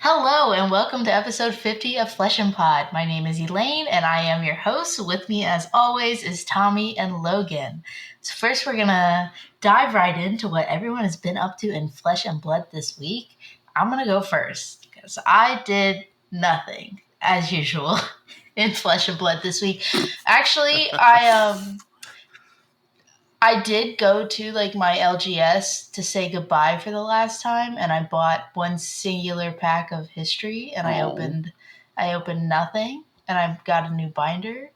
Hello, and welcome to episode 50 of Flesh and Pod. My name is Elaine, and I am your host. With me, as always, is Tommy and Logan. So, first, we're going to dive right into what everyone has been up to in Flesh and Blood this week. I'm going to go first because I did nothing, as usual, in Flesh and Blood this week. Actually, I did go to like my LGS to say goodbye for the last time, and I bought one singular pack of history, and I opened nothing, and I got a new binder,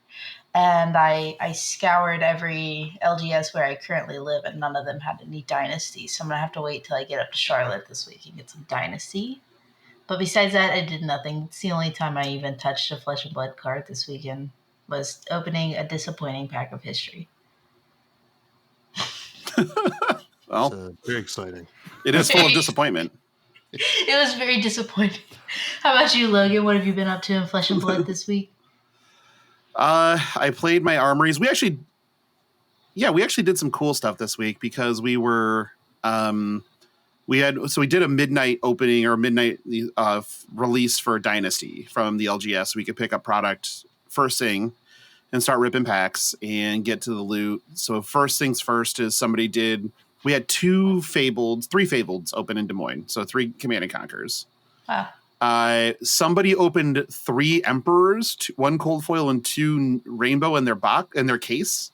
and I scoured every LGS where I currently live, and none of them had any dynasty. So I'm gonna have to wait till I get up to Charlotte this week and get some dynasty. But besides that, I did nothing. It's the only time I even touched a Flesh and Blood card this weekend was opening a disappointing pack of history. Well, very exciting. it is full of disappointment. It was very disappointing. How about you, Logan? What have you been up to in Flesh and Blood this week? I played my armories. We actually did some cool stuff this week because we did a midnight opening or midnight release for Dynasty from the LGS. We could pick up product first thing and start ripping packs and get to the loot. So first things first is we had three Fableds open in Des Moines. So 3 Command and Conquers. Wow. Somebody opened 3 Emperors, 1 Cold Foil and 2 Rainbow in their case.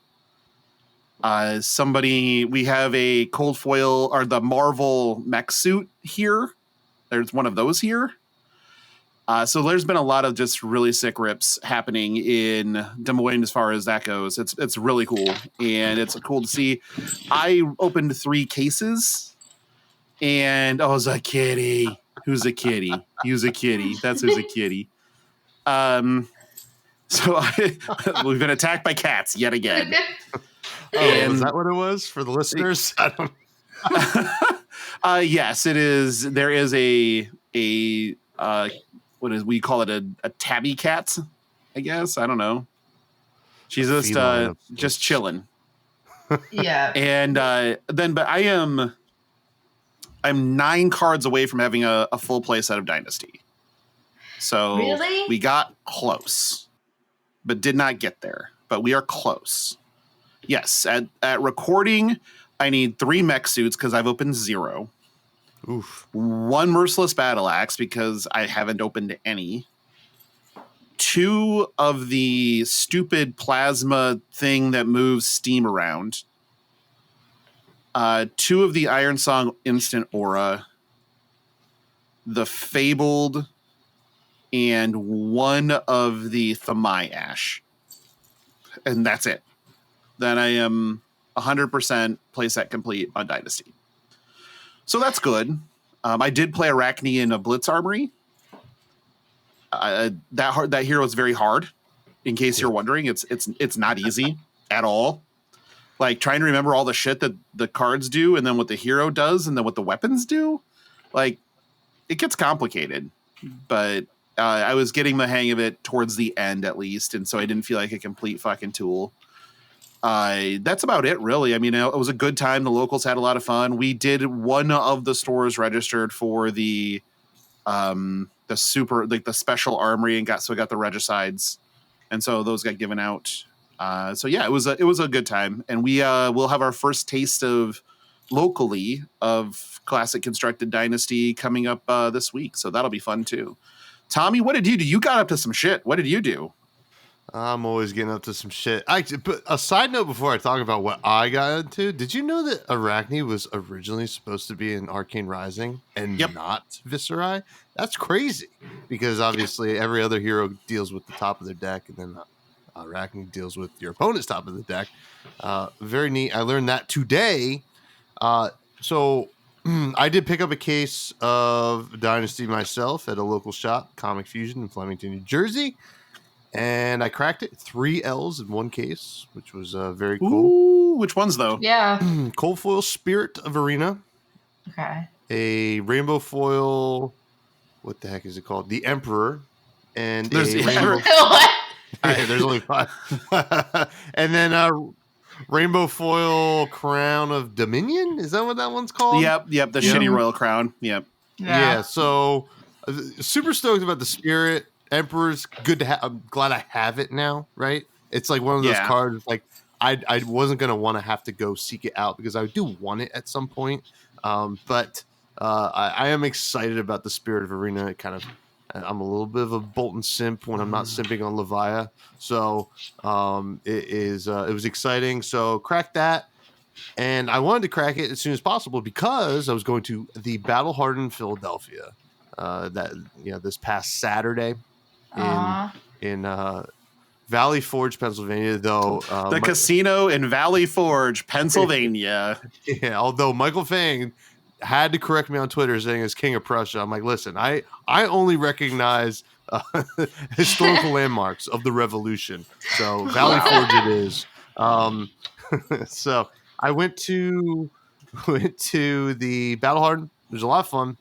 We have a Cold Foil or the Marvel mech suit here. There's one of those here. So there's been a lot of just really sick rips happening in Des Moines as far as that goes. It's really cool, and it's cool to see. I opened 3 cases, and it was a kitty. Who's a kitty? Who's a kitty? That's who's a kitty. So we've been attacked by cats yet again. Was that what it was for the listeners? I don't. Yes, it is. There is a we call it a tabby cat, I guess. I don't know. She's just chilling. Yeah. And but I'm 9 cards away from having a full play set of Dynasty. So Really? We got close, but did not get there. But we are close. Yes, at recording, I need 3 mech suits because I've opened 0. Oof. 1 Merciless Battle Axe because I haven't opened any. 2 of the stupid plasma thing that moves steam around. 2 of the Iron Song Instant Aura. The Fabled. And 1 of the Thamai Ash. And that's it. Then I am 100% playset complete on Dynasty. So that's good. I did play Arachne in a Blitz Armory. That hero is very hard. In case you're wondering, it's not easy at all. Like trying to remember all the shit that the cards do, and then what the hero does, and then what the weapons do. Like it gets complicated. But I was getting the hang of it towards the end, at least, and so I didn't feel like a complete fucking tool. That's about it, really. I mean, it was a good time. The locals had a lot of fun. We did one of the stores registered for the special armory and got the regicides, and so those got given out. So yeah, it was a good time, and we will have our first taste of locally of Classic Constructed Dynasty coming up this week. So that'll be fun too. Tommy, what did you do? You got up to some shit. What did you do? I'm always getting up to some shit. But a side note before I talk about what I got into, did you know that Arachne was originally supposed to be in Arcane Rising and not Viserai? That's crazy because obviously every other hero deals with the top of their deck, and then Arachne deals with your opponent's top of the deck. Very neat. I learned that today. So I did pick up a case of Dynasty myself at a local shop, Comic Fusion in Flemington, New Jersey. And I cracked it. 3 L's in 1 case, which was very cool. Ooh, which ones, though? Yeah. Cold Foil Spirit of Arena. Okay. A Rainbow Foil, what the heck is it called? The Emperor. And There's What? There's only 5. And then Rainbow Foil Crown of Dominion. Is that what that one's called? Yep. The shitty Royal Crown. Yep. Yeah. So super stoked about the Spirit Emperor's. Good to have. I'm glad I have it now. Right? It's like one of those Yeah. cards. Like I wasn't gonna want to have to go seek it out because I do want it at some point. But I am excited about the Spirit of Arena. It kind of. I'm a little bit of a Bolton simp when I'm not simping on Levia. So it was exciting. So cracked that. And I wanted to crack it as soon as possible because I was going to the Battle Hardened Philadelphia this past Saturday in Valley Forge, Pennsylvania. Though the casino in Valley Forge, Pennsylvania. Yeah, although Michael Fang had to correct me on Twitter saying it's King of Prussia. I'm like, listen, I only recognize historical landmarks of the Revolution. So Valley Forge it is. So I went to the Battle Hardened. It was a lot of fun.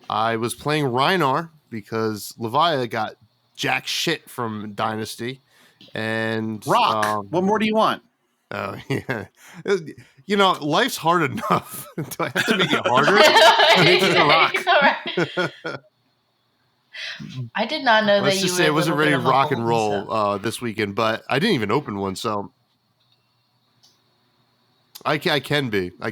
I was playing Rhinar because Levia got jack shit from Dynasty. And Rock. What more do you want? Oh yeah. You know, life's hard enough. Do I have to make it harder? I did not know Let's that just you say were I wasn't ready to rock and roll stuff. this weekend, but I didn't even open one, so I can be. I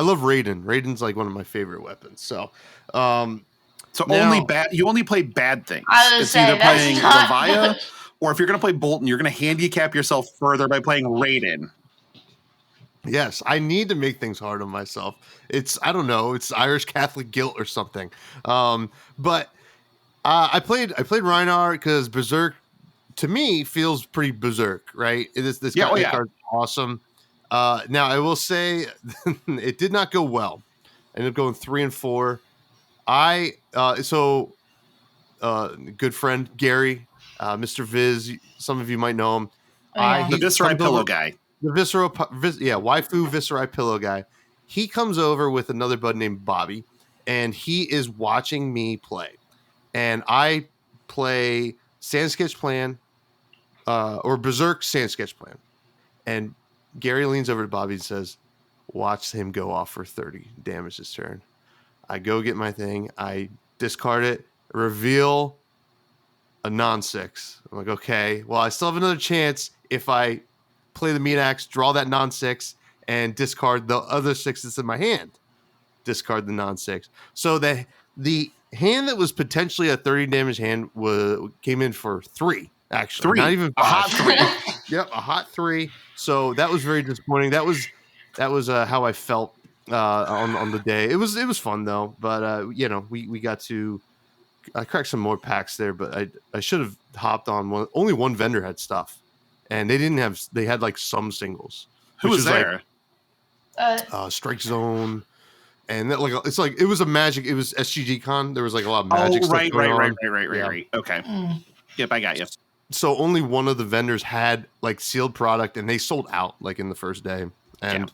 love Raiden. Raiden's like one of my favorite weapons. So only bad. You only play bad things. I was either playing not Levia, or if you're going to play Bolton, you're going to handicap yourself further by playing Raiden. Yes, I need to make things hard on myself. I don't know, it's Irish Catholic guilt or something. But I played Rhinar because Berserk to me feels pretty Berserk, right? This card's awesome. Now I will say it did not go well. I ended up going 3 and 4. Good friend Gary, Mr. Viz, some of you might know him. The Viserai pillow guy. The waifu Viserai pillow guy. He comes over with another bud named Bobby, and he is watching me play. And I play Sand Sketch Plan, or Berserk Sand Sketch Plan. And Gary leans over to Bobby and says, watch him go off for 30 damage this turn. I go get my thing. I discard it, reveal a non-6. I'm like, okay, well, I still have another chance if I play the meat axe, draw that non-6, and discard the other 6 that's in my hand. Discard the non-6. So the hand that was potentially a 30 damage hand came in for 3, actually. 3. Not even 5. A hot 3. Yep, a hot 3. So that was very disappointing. That was how I felt on the day. It was fun though, but we got to. I cracked some more packs there, but I should have hopped on one. Only one vendor had stuff, and they had like some singles. Who was there? Strike Zone, and it was a Magic. It was SGG Con. There was like a lot of Magic. Right. Okay. Yep, I got you. So only one of the vendors had like sealed product, and they sold out like in the first day. And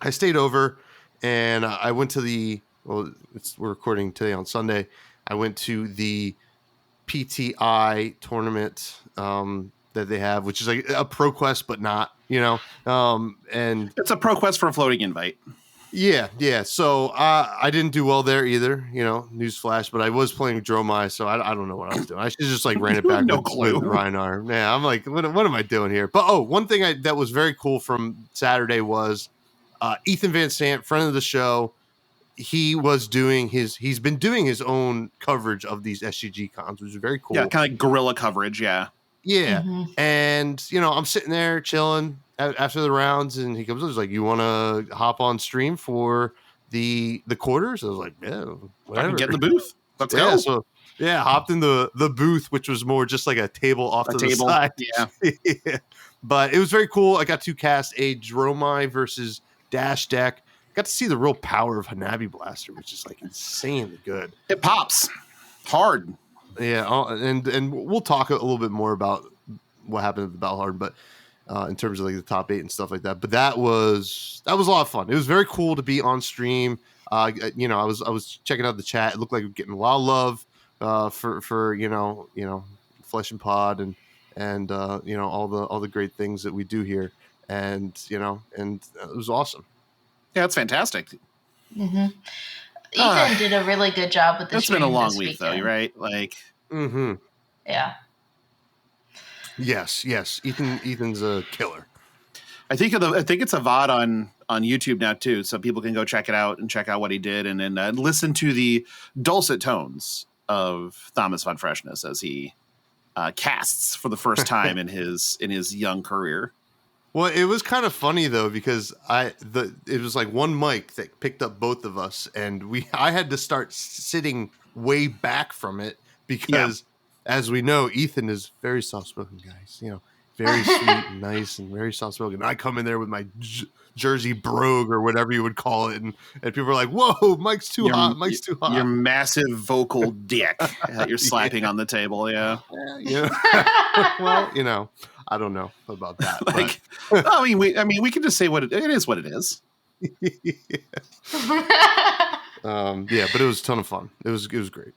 I stayed over, and I went to we're recording today on Sunday. I went to the PTI tournament that they have, which is like a ProQuest, but not, and it's a ProQuest for a floating invite. Yeah. So I didn't do well there either, newsflash, but I was playing Dromai, so I don't know what I was doing. I should just like ran it back no with clue. Rhinar. Yeah, I'm like, what am I doing here? But one thing that was very cool from Saturday was Ethan Van Sant, friend of the show. He's been doing his own coverage of these SGG cons, which is very cool. Yeah, kind of like guerrilla coverage. Yeah. Mm-hmm. And I'm sitting there chilling after the rounds, and he comes up, he's like, you want to hop on stream for the quarters? I was like, yeah, whatever. I can get in the booth. Let's go. So hopped in the booth, which was more just like a table off to the side. Yeah. But it was very cool. I got to cast a Dromai versus Dash deck. Got to see the real power of Hanabi Blaster, which is like insanely good. It pops hard. Yeah, and we'll talk a little bit more about what happened at the Battle Hardened, but in terms of like the top 8 and stuff like that. But that was a lot of fun. It was very cool to be on stream. I was checking out the chat. It looked like we were getting a lot of love for Flesh and Pod and all the great things that we do here, and it was awesome. Yeah, it's fantastic. Mm-hmm. Ethan did a really good job with the It's stream been a long this week, though. weekend. You're right. Like, Yeah. Yes. Ethan's a killer. I think it's a VOD on YouTube now too, so people can go check it out and check out what he did, and then listen to the dulcet tones of Thomas Von Freshness as he casts for the first time in his young career. Well, it was kind of funny though because it was like one mic that picked up both of us, and I had to start sitting way back from it because, as we know, Ethan is very soft spoken, guys. You know, very sweet and nice and very soft spoken. I come in there with my Jersey brogue or whatever you would call it, and people are like, "Whoa, Mike's too hot. Mike's too hot." Your massive vocal dick that you're slapping on the table. Yeah. Well, you know. I don't know about that. Like, I mean, we can just say it is. What it is. Yeah, but it was a ton of fun. It was great.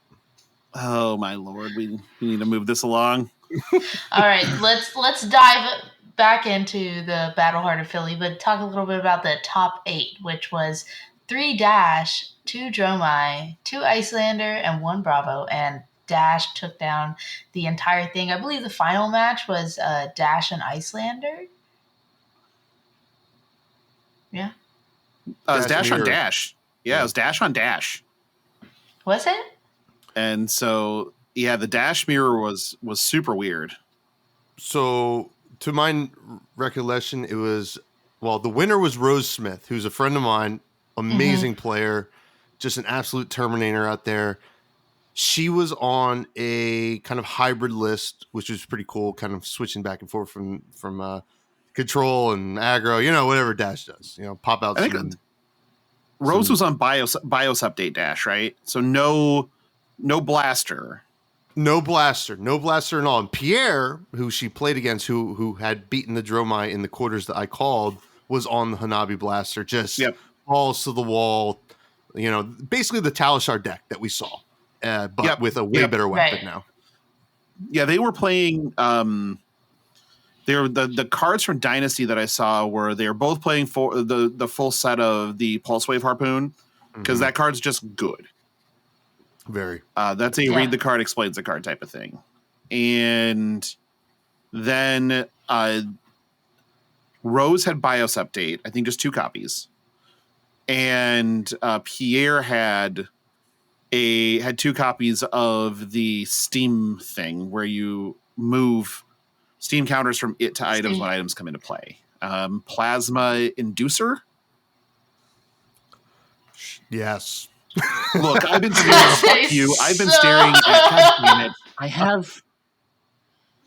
Oh my lord, we need to move this along. All right, let's dive back into the Battle Heart of Philly, but talk a little bit about the top 8, which was 3 Dash, 2 Dromai, 2 Icelander, and 1 Bravo, and Dash took down the entire thing. I believe the final match was Dash and Icelander. Yeah. It was Dash on Dash. Yeah, it was Dash on Dash. Was it? And so, yeah, the Dash mirror was super weird. So, to my recollection, it was, the winner was Rose Smith, who's a friend of mine, amazing player, just an absolute Terminator out there. She was on a kind of hybrid list, which was pretty cool, kind of switching back and forth from control and aggro, whatever Dash does, pop out. Rose was on BIOS update Dash, right? So no blaster. No blaster at all. And Pierre, who she played against, who had beaten the Dromai in the quarters that I called, was on the Hanabi blaster, just balls to the wall, basically the Talishar deck that we saw. But with a way better weapon now. Yeah, they were playing. The cards from Dynasty that I saw they were both playing for the full set of the Pulse Wave Harpoon because that card's just good. Very. That's a read the card, explains the card type of thing. And then Rose had BIOS update. I think just 2 copies, and Pierre had 2 copies of the Steam thing where you move Steam counters from it to items when items come into play. Plasma Inducer. Yes. Look, I've been fuck you. I've been staring at. God damn it.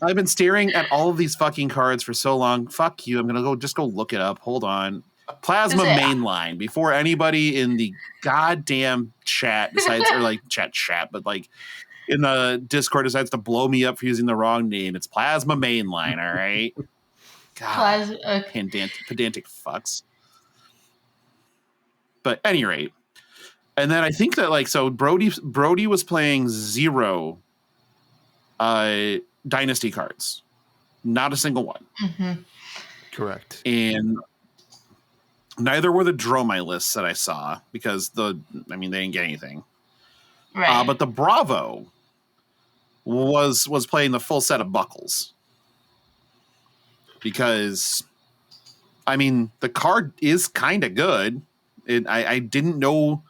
I've been staring at all of these fucking cards for so long. Fuck you. I'm gonna go look it up. Hold on. Plasma Mainline. Before anybody in the goddamn chat decides, or like chat, but like in the Discord decides to blow me up for using the wrong name. It's Plasma Mainline. All right. God, pedantic fucks. But at any rate. And then I think that Brody was playing 0 Dynasty cards. Not a single one. Mm-hmm. Correct. And neither were the Dromai lists that I saw because they didn't get anything. Right. But the Bravo was playing the full set of buckles. Because, the card is kind of good. I didn't know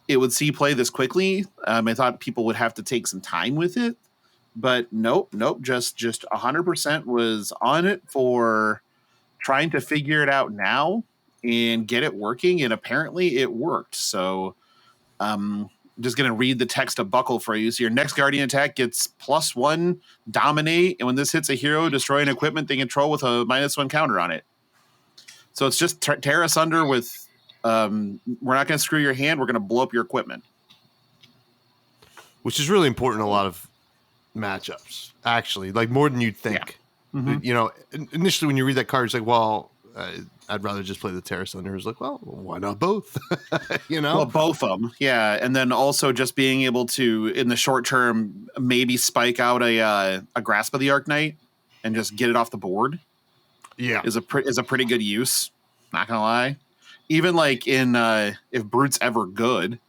it would see play this quickly. I thought people would have to take some time with it. But nope. Just 100% was on it for trying to figure it out now and get it working. And apparently it worked. So I'm just going to read the text of Buckle for you. So your next Guardian attack gets +1 Dominate. And when this hits a hero, destroy an equipment they control with a -1 counter on it. So it's just tear asunder with... we're not going to screw your hand. We're going to blow up your equipment. Which is really important in a lot of matchups, actually, like more than you'd think. Yeah. Mm-hmm. Initially when you read that card, it's like, well, I'd rather just play the Terra Thunder. It's like, well, why not both? Well, both of them. Yeah. And then also just being able to, in the short term, maybe spike out a Grasp of the Arknight and just get it off the board. Yeah. Is a pretty good use. Not going to lie. Even like in if Brute's ever good,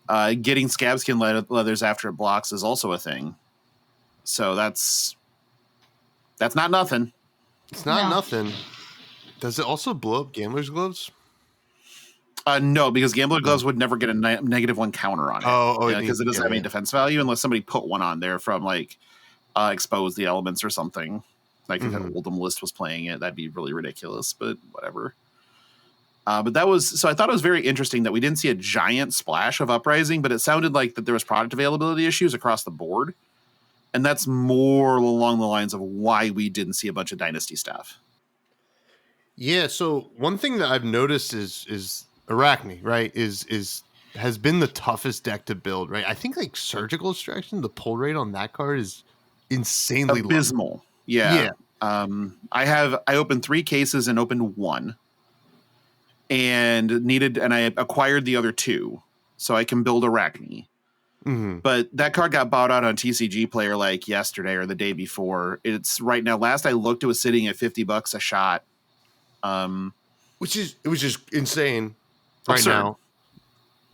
getting scabskin leathers after it blocks is also a thing. So that's not nothing. It's not nothing. Does it also blow up Gambler's Gloves? No, because Gambler Gloves would never get a -1 counter on it. Because it doesn't have any defense value unless somebody put one on there from like Expose the Elements or something. Like if an Oldham List was playing it, that'd be really ridiculous, but whatever. But that was, so I thought it was very interesting that we didn't see a giant splash of Uprising, but it sounded like that there was product availability issues across the board. And that's more along the lines of why we didn't see a bunch of Dynasty stuff. Yeah, so one thing that I've noticed is Arachne, right? Has been the toughest deck to build, right? I think like Surgical Extraction, the pull rate on that card is insanely abysmal. Low. Yeah. I opened 3 cases and opened 1. And I acquired the other 2 so I can build Arachne. But that card got bought out on TCG Player like yesterday or the day before. It's right now. Last I looked, it was sitting at $50 a shot. Which is insane right now.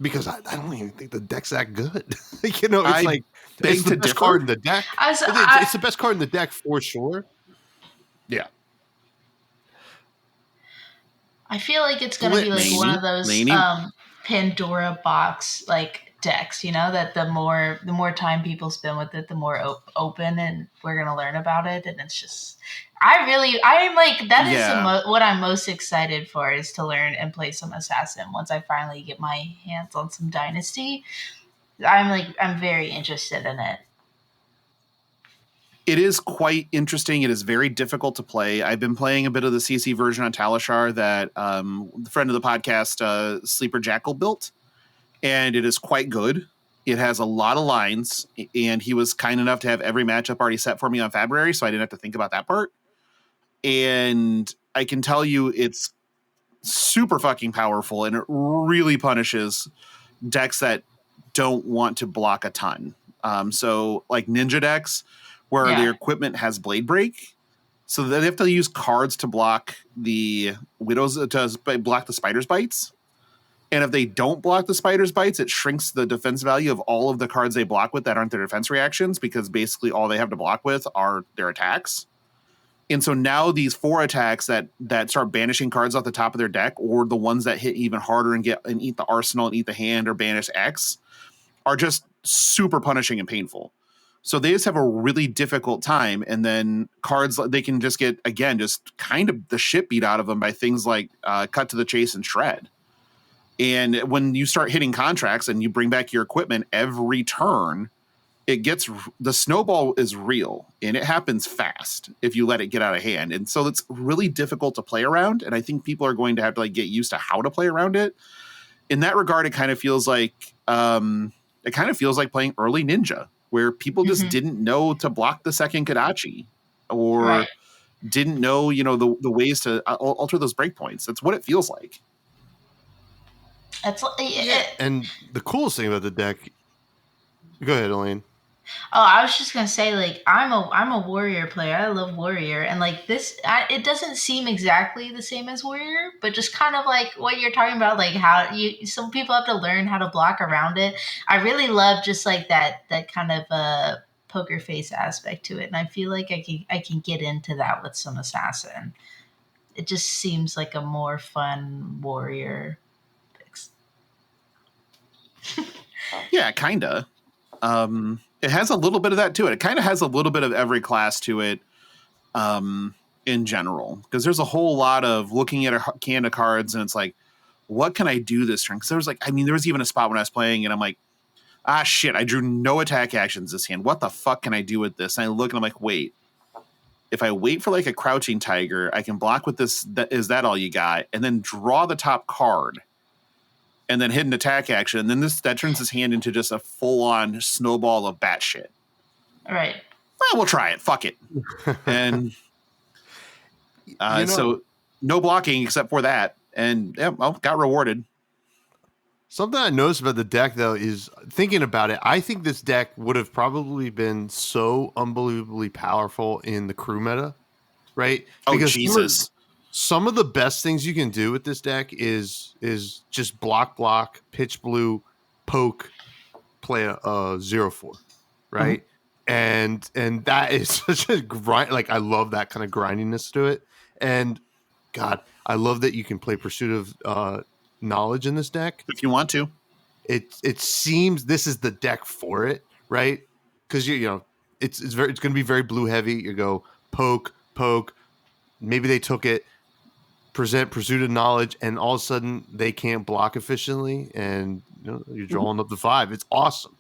Because I don't even think the deck's that good. It's the best card in the deck. It's the best card in the deck for sure. Yeah. I feel like it's going to be like one of those Pandora box like decks, that the more time people spend with it, the more open and we're going to learn about it. And it's just, what I'm most excited for is to learn and play some Assassin once I finally get my hands on some Dynasty. I'm very interested in it. It is quite interesting. It is very difficult to play. I've been playing a bit of the CC version on Talishar that the friend of the podcast, Sleeper Jackal, built. And it is quite good. It has a lot of lines. And he was kind enough to have every matchup already set for me on February, so I didn't have to think about that part. And I can tell you it's super fucking powerful. And it really punishes decks that don't want to block a ton. So like ninja decks, where their equipment has Blade Break, so they have to use cards to block the Widows, to block the Spider's Bites. And if they don't block the Spider's Bites, it shrinks the defense value of all of the cards they block with that aren't their defense reactions, because basically all they have to block with are their attacks. And so now these 4 attacks that start banishing cards off the top of their deck, or the ones that hit even harder and eat the arsenal and eat the hand or banish X, are just super punishing and painful. So they just have a really difficult time. And then cards, they can just get, again, just kind of the shit beat out of them by things like Cut to the Chase and Shred. And when you start hitting contracts and you bring back your equipment every turn, the snowball is real and it happens fast if you let it get out of hand. And so it's really difficult to play around. And I think people are going to have to get used to how to play around it. In that regard, it kind of feels like playing early Ninja, where people just didn't know to block the second Kodachi, or didn't know, the ways to alter those breakpoints. That's what it feels like. And the coolest thing about the deck, go ahead, Elaine. Oh, I was just gonna say, I'm a Warrior player. I love Warrior, and this, it doesn't seem exactly the same as Warrior, but just kind of like what you're talking about, how some people have to learn how to block around it. I really love just that kind of poker face aspect to it, and I feel like I can get into that with some Assassin. It just seems like a more fun Warrior picks. Yeah, kinda. It has a little bit of that to it. It kind of has a little bit of every class to it in general, because there's a whole lot of looking at a can of cards and it's like, what can I do this turn? Because there was even a spot when I was playing and I'm like, shit, I drew no attack actions this hand. What the fuck can I do with this? And I look and I'm like, wait, if I wait for a Crouching Tiger, I can block with this. Is that all you got? And then draw the top card. And then hit an attack action, and then that turns his hand into just a full-on snowball of bat shit. All right. Well, we'll try it. Fuck it. And so no blocking except for that, and got rewarded. Something I noticed about the deck, though, is thinking about it, I think this deck would have probably been so unbelievably powerful in the crew meta, right? Because Jesus. Some of the best things you can do with this deck is just block, pitch blue, poke, play a 0-4, right? And that is such a grind. Like, I love that kind of grindiness to it. And God, I love that you can play Pursuit of Knowledge in this deck. If you want to. It seems this is the deck for it, right? Because you know it's going to be very blue heavy. You go poke. Maybe they took it, present Pursuit of Knowledge, and all of a sudden they can't block efficiently, and you're drawing up the 5. It's awesome.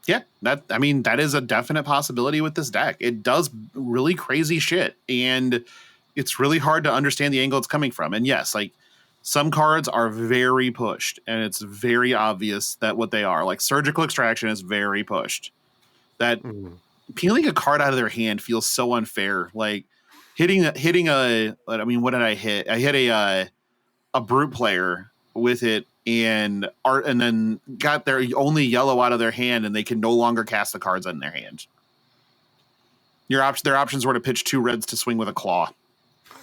Yeah, that is a definite possibility with this deck. It does really crazy shit, and it's really hard to understand the angle it's coming from. And yes, like some cards are very pushed, and it's very obvious that what they are. Like Surgical Extraction is very pushed. That peeling a card out of their hand feels so unfair. Like hitting a. I mean, what did I hit? I hit a Brute player with it, and then got their only yellow out of their hand, and they can no longer cast the cards in their hand. Their options were to pitch 2 reds to swing with a claw.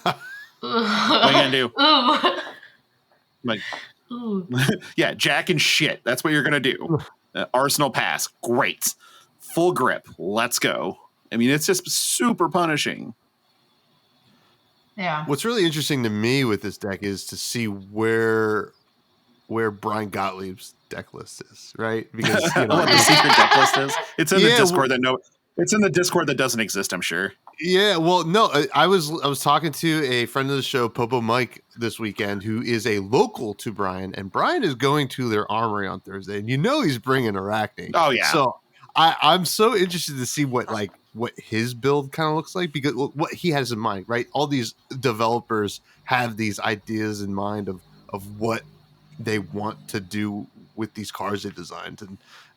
What are you gonna do? Ooh. Like, yeah, jack and shit. That's what you're gonna do. Arsenal pass, great. Full grip, let's go. I mean, it's just super punishing. Yeah. What's really interesting to me with this deck is to see where Brian Gottlieb's deck list is, right? Because what the secret deck list is. It's in the Discord it's in the Discord that doesn't exist, I'm sure. Yeah, well, no, I was talking to a friend of the show, Popo Mike, this weekend, who is a local to Brian, and Brian is going to their armory on Thursday, and he's bringing Arachne. Oh yeah. So I'm so interested to see what his build kind of looks like, because what he has in mind, right? All these developers have these ideas in mind of what they want to do with these cars they designed,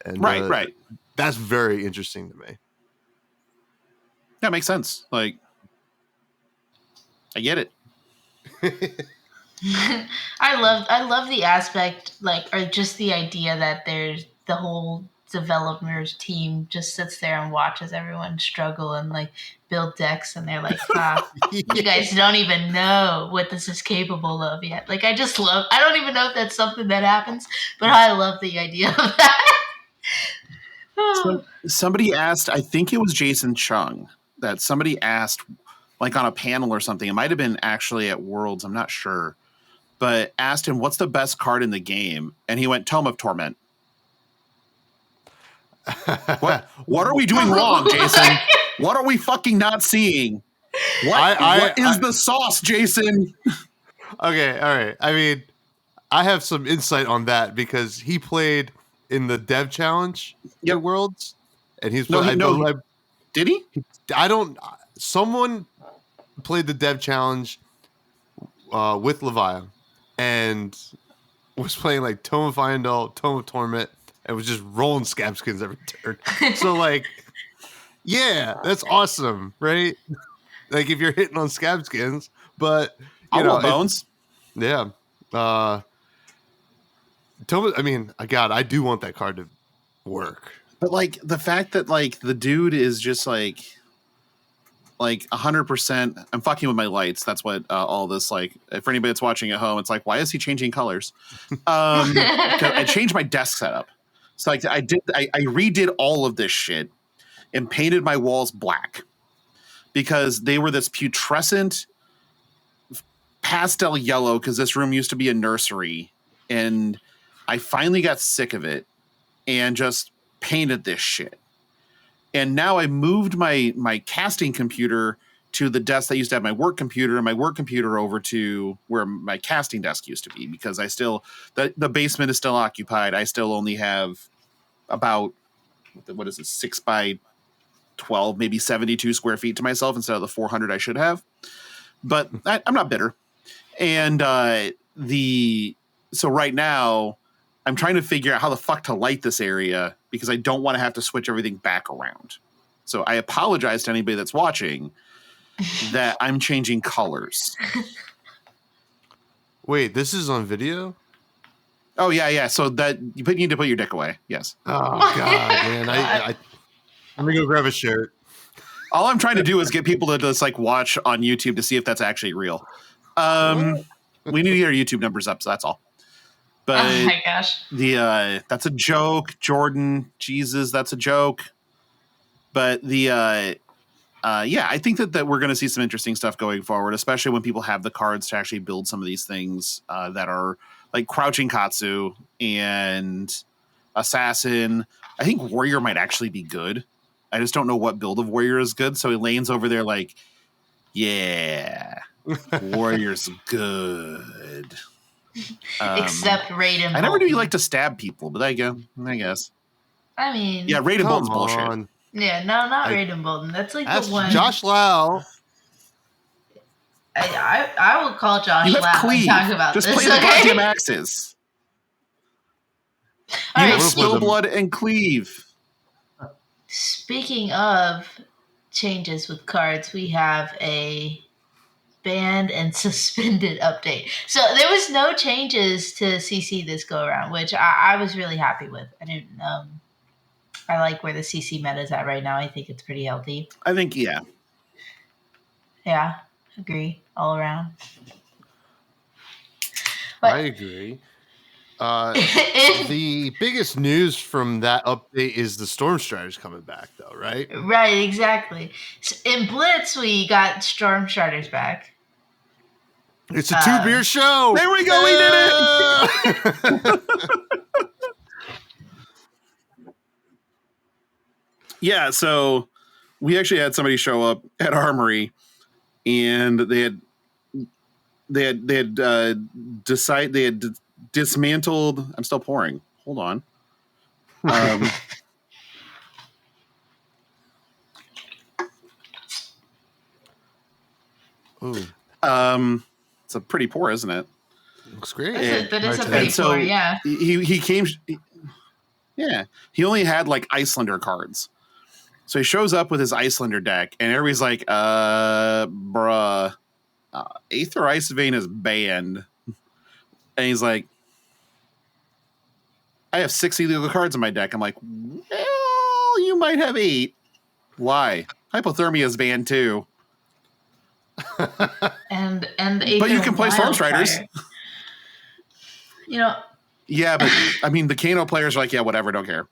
and right. That's very interesting to me. Yeah, makes sense. Like, I get it. I love the aspect, like, or just the idea that there's the whole developers team just sits there and watches everyone struggle and like build decks, and they're like, you guys don't even know what this is capable of yet. Like, I don't even know if that's something that happens, but I love the idea of that. So somebody asked, I think it was Jason Chung, that somebody asked, like on a panel or something, it might have been actually at Worlds, I'm not sure, but asked him, what's the best card in the game? And he went, Tome of Torment. What are we doing wrong, Jason? What are we fucking not seeing? What is the sauce, Jason? Okay, all right. I mean, I have some insight on that because he played in the Dev Challenge at Worlds, and he's did he? Someone played the Dev Challenge with Leviah and was playing like Tome of Fyendal, Tome of Torment, and was just rolling scab skins every turn. So like, yeah, that's awesome, right? Like if you're hitting on scab skins, but you know, bones. Yeah. Tome, I mean, God, I do want that card to work. But like the fact that like the dude is just like 100%. I'm fucking with my lights. That's what all this like. For anybody that's watching at home, it's like, why is he changing colors? I changed my desk setup. So like I redid all of this shit and painted my walls black because they were this putrescent pastel yellow. Because this room used to be a nursery, and I finally got sick of it and just painted this shit. And now I moved my casting computer to the desk that used to have my work computer, and my work computer over to where my casting desk used to be, because I still, the basement is still occupied. I still only have about, 6 by 12, maybe 72 square feet to myself instead of the 400 I should have. But I'm not bitter. And so right now I'm trying to figure out how the fuck to light this area, because I don't want to have to switch everything back around. So I apologize to anybody that's watching that I'm changing colors. Wait, this is on video? Oh yeah. So that you need to put your dick away. Yes. Oh God, man. I let me go grab a shirt. All I'm trying to do is get people to just like watch on YouTube to see if that's actually real. We need to get our YouTube numbers up, so that's all. But oh my gosh. That's a joke, Jordan. Jesus, that's a joke. But yeah, I think that we're going to see some interesting stuff going forward, especially when people have the cards to actually build some of these things that are like Crouching Katsu and Assassin. I think Warrior might actually be good. I just don't know what build of Warrior is good. So Elaine's over there like, yeah, Warrior's good. Except Raiden Bolton. I never knew you like to stab people, but I guess. I mean... Yeah, Raiden Bolton's bullshit. Yeah, no, not Raiden Bolton. That's like That's the one... Josh Lau. I will call Josh You have Lau Cleave. and talk about Just this. play the goddamn axes. All You right, have Snowblood and Cleave. speaking of changes with cards, we have a banned and suspended update. So there was no changes to CC this go around, which I was really happy with. I didn't. I like where the CC meta is at right now. I think it's pretty healthy. I think, yeah. Yeah, agree all around. But I agree. The biggest news from that update is the Storm Striders coming back, though, right? right, exactly. So in Blitz, we got Storm Striders back. It's a 2-beer show. There we go. We did it. Yeah. So we actually had somebody show up at Armory, and they had dismantled. I'm still pouring. Hold on. Ooh, It's a pretty pour, isn't it? looks great. That is a Right. pretty And so poor, yeah. he came. Yeah, he only had like Icelander cards. So he shows up with his Icelander deck, and everybody's like, bruh, Aether Ice Vein is banned. And he's like, I have 6 illegal cards in my deck. I'm like, well, you might have 8. Why? Hypothermia is banned too. And But you can play Storm Striders. You know, Yeah, but I mean, the Kano players are like, yeah, whatever, don't care.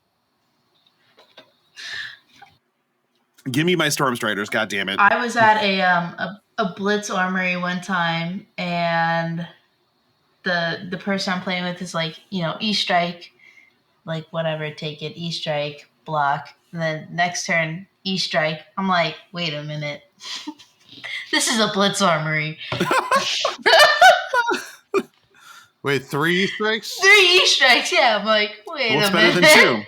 Give me my Storm Striders, god damn it. I was at a Blitz Armory one time, and the person I'm playing with is like, E-Strike, like whatever, take it, E-Strike, block, and then next turn, E-Strike. I'm like, wait a minute. This is a Blitz Armory. Wait, 3 strikes? 3 E-Strikes, yeah. I'm like, wait What's a better minute. than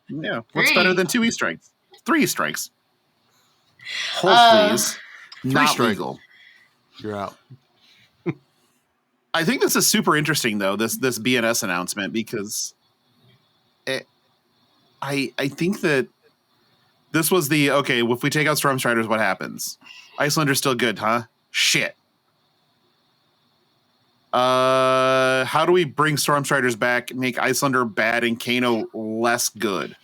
2? Yeah, what's 3. better than 2 E-Strikes? 3 E-Strikes. Hold, please. 3 Not strike. legal. You're out. I think this is super interesting, though, this BNS announcement, because I think that this was the, okay, if we take out Storm Striders, what happens? Icelander's still good, huh? Shit. How do we bring Storm Striders back, make Icelander bad and Kano less good?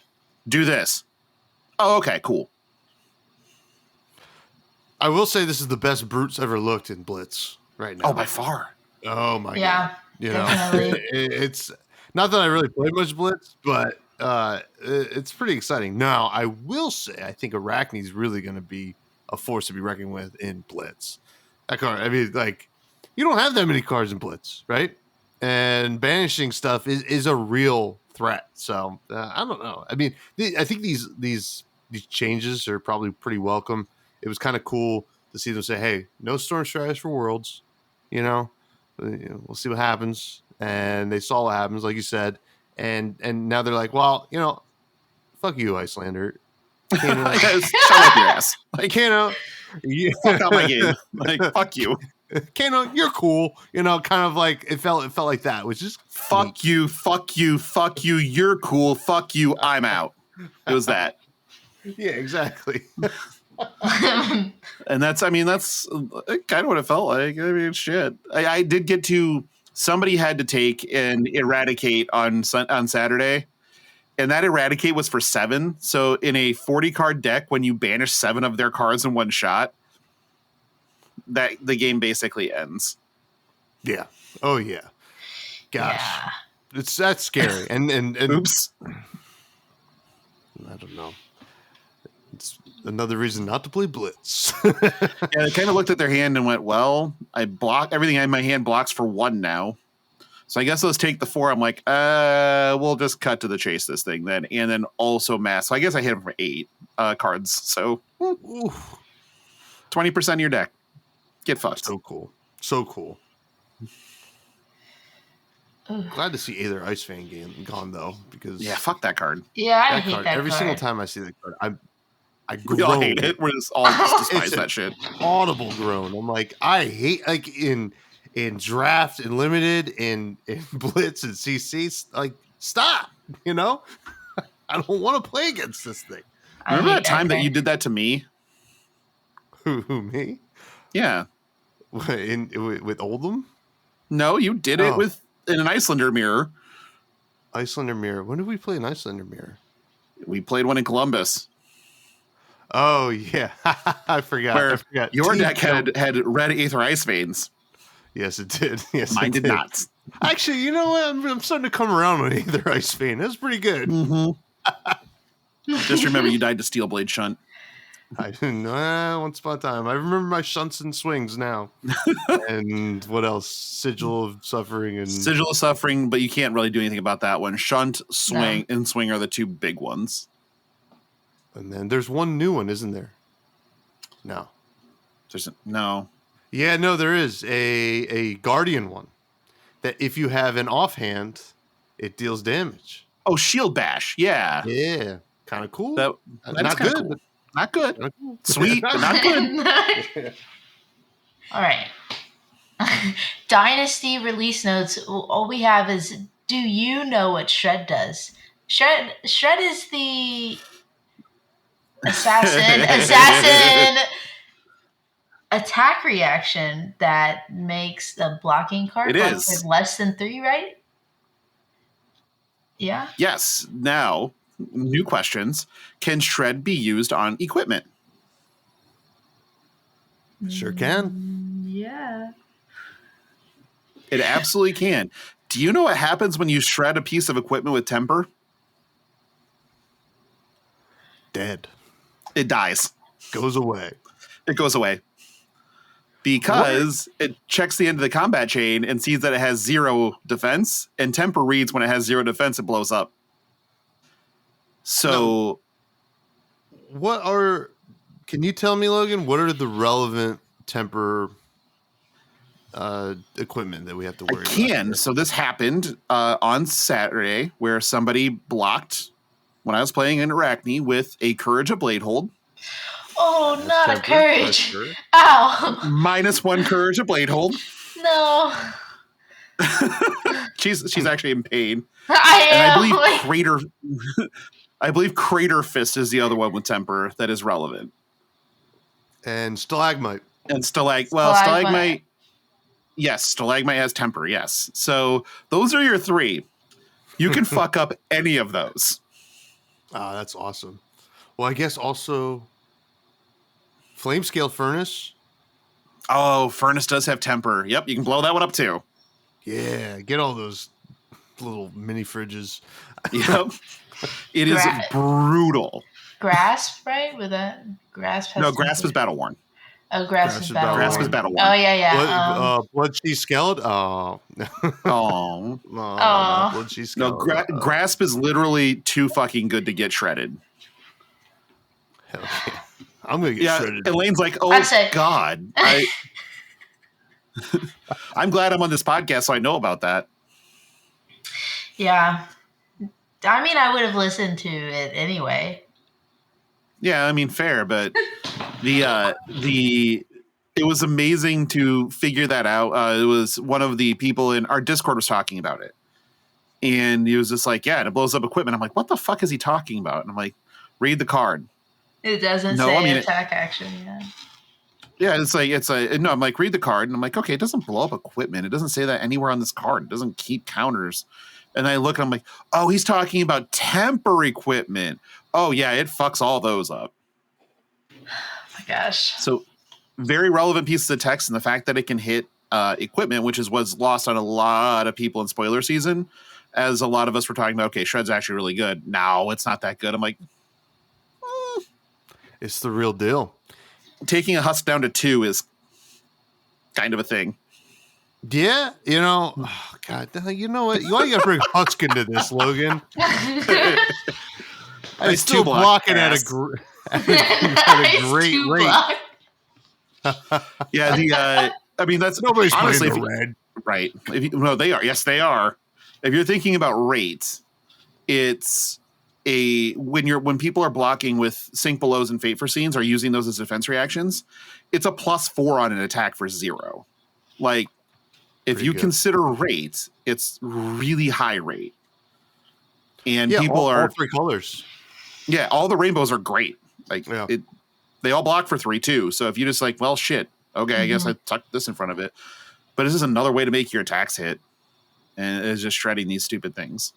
Do this. Oh, okay, cool. I will say this is the best Brutes ever looked in Blitz right now. Oh, by far. Oh my god. Yeah, You know, definitely. it's not that I really played much Blitz, but it's pretty exciting. Now, I will say I think Arachne's really going to be a force to be reckoned with in Blitz. That card, I mean, like, you don't have that many cards in Blitz, right? And banishing stuff is a real threat. So I don't know. I mean, I think these changes are probably pretty welcome. It was kind of cool to see them say, "Hey, no Storm Striders for Worlds." We'll see what happens. And they saw what happens, like you said. And now they're like, well, fuck you, Icelander. Kano, Shut up your ass. Like, Kano, fuck out my game. Like, fuck you. Kano, you're cool. Kind of like it felt like that, which is Fuck you, fuck you, fuck you, you're cool, fuck you, I'm out. It was that. yeah, exactly. And that's kind of what it felt like. I mean, shit. I did get to, somebody had to take an Eradicate on Saturday, and that Eradicate was for 7. So in a 40 card deck, when you banish 7 of their cards in one shot, that the game basically ends. Yeah. Oh yeah. Gosh. Yeah. That's scary. And Oops. I don't know. It's another reason not to play Blitz. Yeah, they kind of looked at their hand and went, well, I block everything in my hand blocks for 1 now. So I guess let's take the 4. I'm like, we'll just cut to the chase this thing then. And then also mass. So I guess I hit him for 8 cards. So 20% of your deck. Get fucked. So cool. So cool. Ugh. Glad to see Aether Ice Fan gone though, because Yeah, fuck that card. Yeah, I that hate card, that every card. single time I see that card, I We all groan. hate it. We're just all just despise It's that shit. Audible groan. I'm like, I hate like in draft and limited in Blitz and CC. Like, stop. You know, I don't want to play against this thing. I Remember hate that time that card. you did that to me? Who me? Yeah. With Oldham? No, you did it Oh. with in an Icelander mirror. Icelander Mirror. When did we play an Icelander Mirror? We played one in Columbus. Oh yeah, I forgot. Where I forgot. Your Team deck Count- had red Aether Ice Veins. Yes, it did. Yes, Mine it did not. Actually, you know what? I'm starting to come around on Aether Ice Vein. That's pretty good. Mm-hmm. Just remember, you died to Steel Blade Shunt. I didn't know. Once upon a time, I remember my shunts and swings now. And what else? Sigil of Suffering and Sigil of Suffering, but you can't really do anything about that one. Shunt, Swing, and Swing are the 2 big ones. And then there's one new one, isn't there? No. No. Yeah, no, there is a Guardian one that if you have an offhand, it deals damage. Oh, Shield Bash. Yeah. Yeah, kind of cool. That's Not kinda good, cool. Not good. but cool. Sweet, but not good. All right. Dynasty release notes. All we have is, do you know what Shred does? Shred is the assassin attack reaction that makes the blocking card It block is. with less than 3, right? Yeah. Yes. Now, new questions. Can Shred be used on equipment? Sure can. Yeah. It absolutely can. Do you know what happens when you shred a piece of equipment with temper? Dead. It dies. Goes away. It goes away. Because it checks the end of the combat chain and sees that it has 0 defense, and temper reads when it has 0 defense, it blows up. So Can you tell me, Logan, what are the relevant temper equipment that we have to worry I can. about? So this happened on Saturday where somebody blocked when I was playing in Arachne with a Courage of Bladehold. Oh, That's not a temper, courage. pressure. Ow. -1 Courage of Bladehold. No. She's actually in pain. I And I am. believe like- Crater I believe Crater Fist is the other one with temper that is relevant. And Stalagmite. And Stalagmite. Stalagmite. Yes, Stalagmite has temper, yes. So those are your 3. You can fuck up any of those. Ah, that's awesome. Well, I guess also Flame Scale Furnace. Oh, Furnace does have temper. Yep, you can blow that one up too. Yeah, get all those little mini fridges. Yep. It is Gra- brutal. Grasp, right? With that grasp. Has No, Grasp is battle worn. Oh, grasp Grasp is is battle. Grasp worn. is battle Oh worn. yeah, yeah. Blood She Skeleton. Oh. Oh. Not Blood She No, Skeleton. Grasp is literally too fucking good to get shredded. Hell yeah. I'm gonna get Yeah, shredded. Elaine's like, oh I'd say- God. I'm glad I'm on this podcast so I know about that. Yeah. I mean, I would have listened to it anyway. Yeah, I mean fair, but it was amazing to figure that out. It was one of the people in our Discord was talking about it. And he was just like, yeah, and it blows up equipment. I'm like, what the fuck is he talking about? And I'm like, read the card. It doesn't No, say I mean, attack action. Yeah. Yeah, no, I'm like, read the card. And I'm like, okay, it doesn't blow up equipment. It doesn't say that anywhere on this card. It doesn't keep counters. And I look and I'm like, oh, he's talking about temper equipment. Oh, yeah, it fucks all those up. Oh my gosh. So very relevant pieces of text, and the fact that it can hit equipment, which was lost on a lot of people in spoiler season. as a lot of us were talking about, okay, Shred's actually really good. No, it's not that good. I'm like, It's the real deal. taking a husk down to 2 is kind of a thing. Yeah, oh, God, you know what? Why you got to bring Husk into this, Logan? Nice I'm still two-block blocking at pass. a great rate. Yeah, I mean, that's Nobody's honestly playing the red. right. No, they are. Yes, they are. If you're thinking about rate, it's when people are blocking with Sink Belows and Fate for Scenes, are using those as defense reactions, it's a +4 on an attack for 0. Like, if Pretty you good. consider rate, it's really high rate. And Yeah, people all 3 colors. yeah, all the rainbows are great. Like Yeah. they all block for 3 too. So if you just like, well, shit, okay, I guess I tucked this in front of it. But this is another way to make your attacks hit, and it's just shredding these stupid things.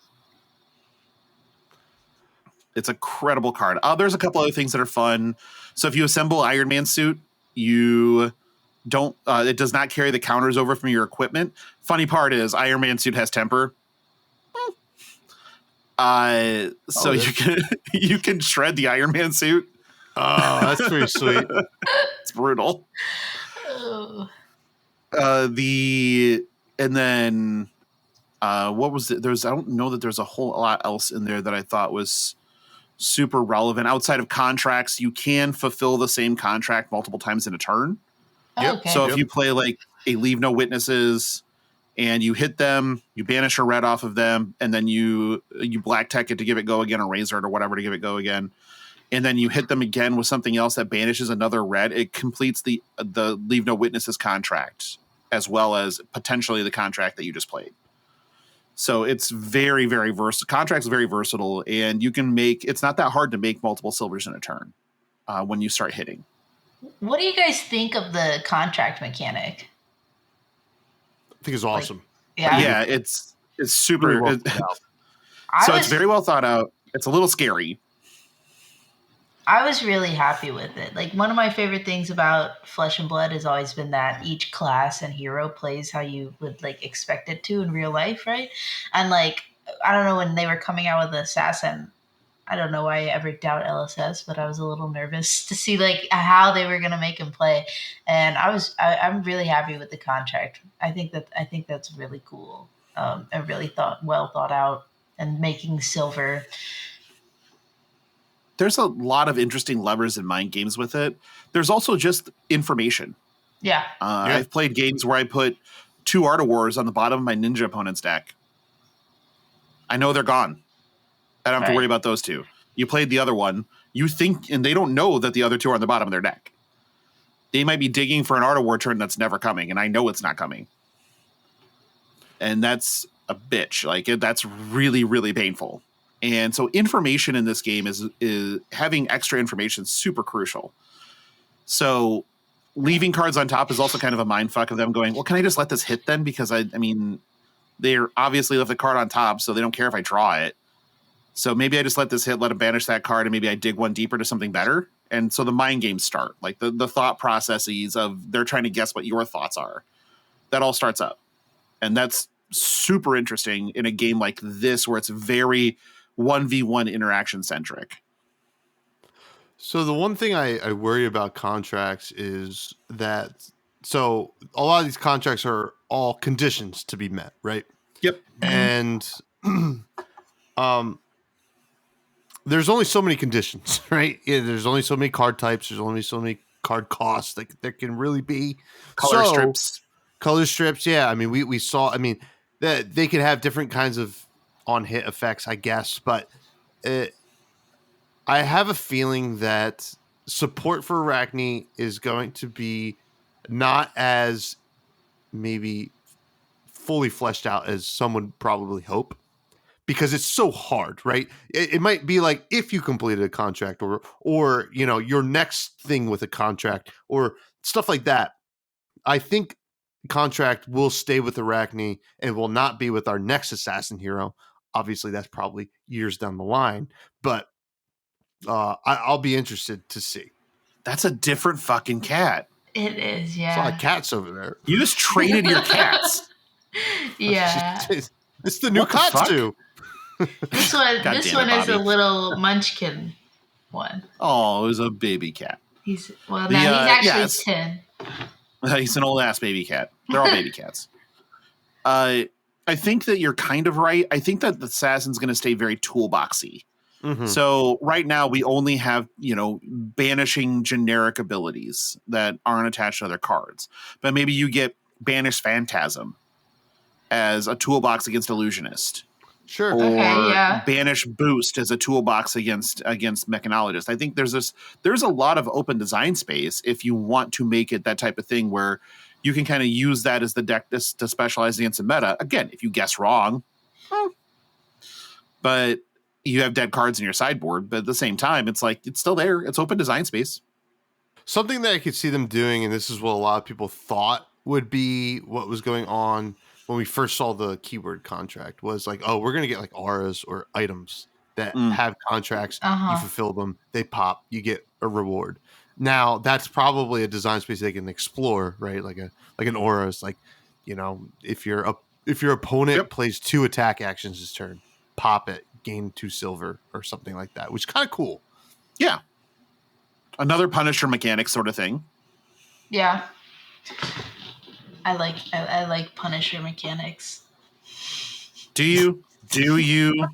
It's a credible card. There's a couple other things that are fun. So if you assemble Iron Man suit, you don't. It does not carry the counters over from your equipment. Funny part is Iron Man suit has temper. So you can shred the Iron Man suit. Oh, that's pretty sweet. It's brutal. Oh. What was it? I don't know that there's a whole lot else in there that I thought was super relevant. Outside of contracts, you can fulfill the same contract multiple times in a turn. Oh, okay. So if you play like a Leave No Witnesses and you hit them, you banish a red off of them, and then you black tech it to give it go again, or razor it or whatever to give it go again. And then you hit them again with something else that banishes another red. It completes the Leave No Witnesses contract, as well as potentially the contract that you just played. So it's very, very versatile. Contract's very versatile, and you can it's not that hard to make multiple silvers in a turn when you start hitting. What do you guys think of the contract mechanic? I think it's awesome. Yeah, it's super. Really well thought out. It's very well thought out. It's a little scary. I was really happy with it. Like, one of my favorite things about Flesh and Blood has always been that each class and hero plays how you would like expect it to in real life, right? And like, I don't know, when they were coming out with the Assassin, I don't know why I ever doubt LSS, but I was a little nervous to see like how they were gonna make him play. And I'm really happy with the contract. I think that's really cool. And really well thought out, and making silver. There's a lot of interesting levers and mind games with it. There's also just information. Yeah. I've played games where I put 2 Art of Wars on the bottom of my ninja opponent's deck. I know they're gone. I don't have to worry about those 2. You played the other one. You think, and they don't know that the other 2 are on the bottom of their deck. They might be digging for an Art of War turn that's never coming, and I know it's not coming. And that's a bitch. Like, that's really, really painful. And so information in this game is having extra information super crucial. So leaving cards on top is also kind of a mind fuck of them going, well, can I just let this hit then? Because I mean, they're obviously left the card on top, so they don't care if I draw it. So maybe I just let this hit, let them banish that card, and maybe I dig one deeper to something better. And so the mind games start, like the thought processes of they're trying to guess what your thoughts are. That all starts up. And that's super interesting in a game like this where it's very 1v1 interaction centric. So the one thing I worry about contracts is that, so a lot of these contracts are all conditions to be met, right? Yep. And there's only so many conditions, right? Yeah, there's only so many card types. There's only so many card costs that there can really be. Color strips. Yeah. I mean, we saw, I mean, that they could have different kinds of on hit effects, I guess, but I have a feeling that support for Arachne is going to be not as maybe fully fleshed out as some would probably hope, because it's so hard, right? It might be like if you completed a contract or you know, your next thing with a contract or stuff like that. I think contract will stay with Arachne and will not be with our next assassin hero. Obviously, that's probably years down the line, but I'll be interested to see. That's a different fucking cat. It is, yeah. There's a lot of cats over there. You just traded your cats. Yeah. It's the new What the fuck? Katsu. This one, God this damn it, one is a Bobby. little munchkin one. Oh, it was a baby cat. He's well, The, no, he's actually yes. 10. He's an old ass baby cat. They're all baby cats. I think that you're kind of right. I think that the assassin's going to stay very toolboxy. Mhm. So right now we only have, banishing generic abilities that aren't attached to other cards. But maybe you get Banish Phantasm as a toolbox against Illusionist. Sure. Or Okay, yeah. Banish Boost as a toolbox against Mechanologist. I think there's a lot of open design space if you want to make it that type of thing where you can kind of use that as the deck to specialize against the meta. Again, if you guess wrong, but you have dead cards in your sideboard. But at the same time, it's like it's still there. It's open design space. Something that I could see them doing, and this is what a lot of people thought would be what was going on when we first saw the keyword contract, was like, oh, we're going to get like auras or items that have contracts. You fulfill them, they pop, you get a reward. Now that's probably a design space they can explore, right? Like an aura is like, if your opponent plays 2 attack actions this turn, pop it, gain 2 silver or something like that, which is kind of cool. Yeah. Another Punisher mechanic sort of thing. Yeah. I like Punisher mechanics. Do you? Do you,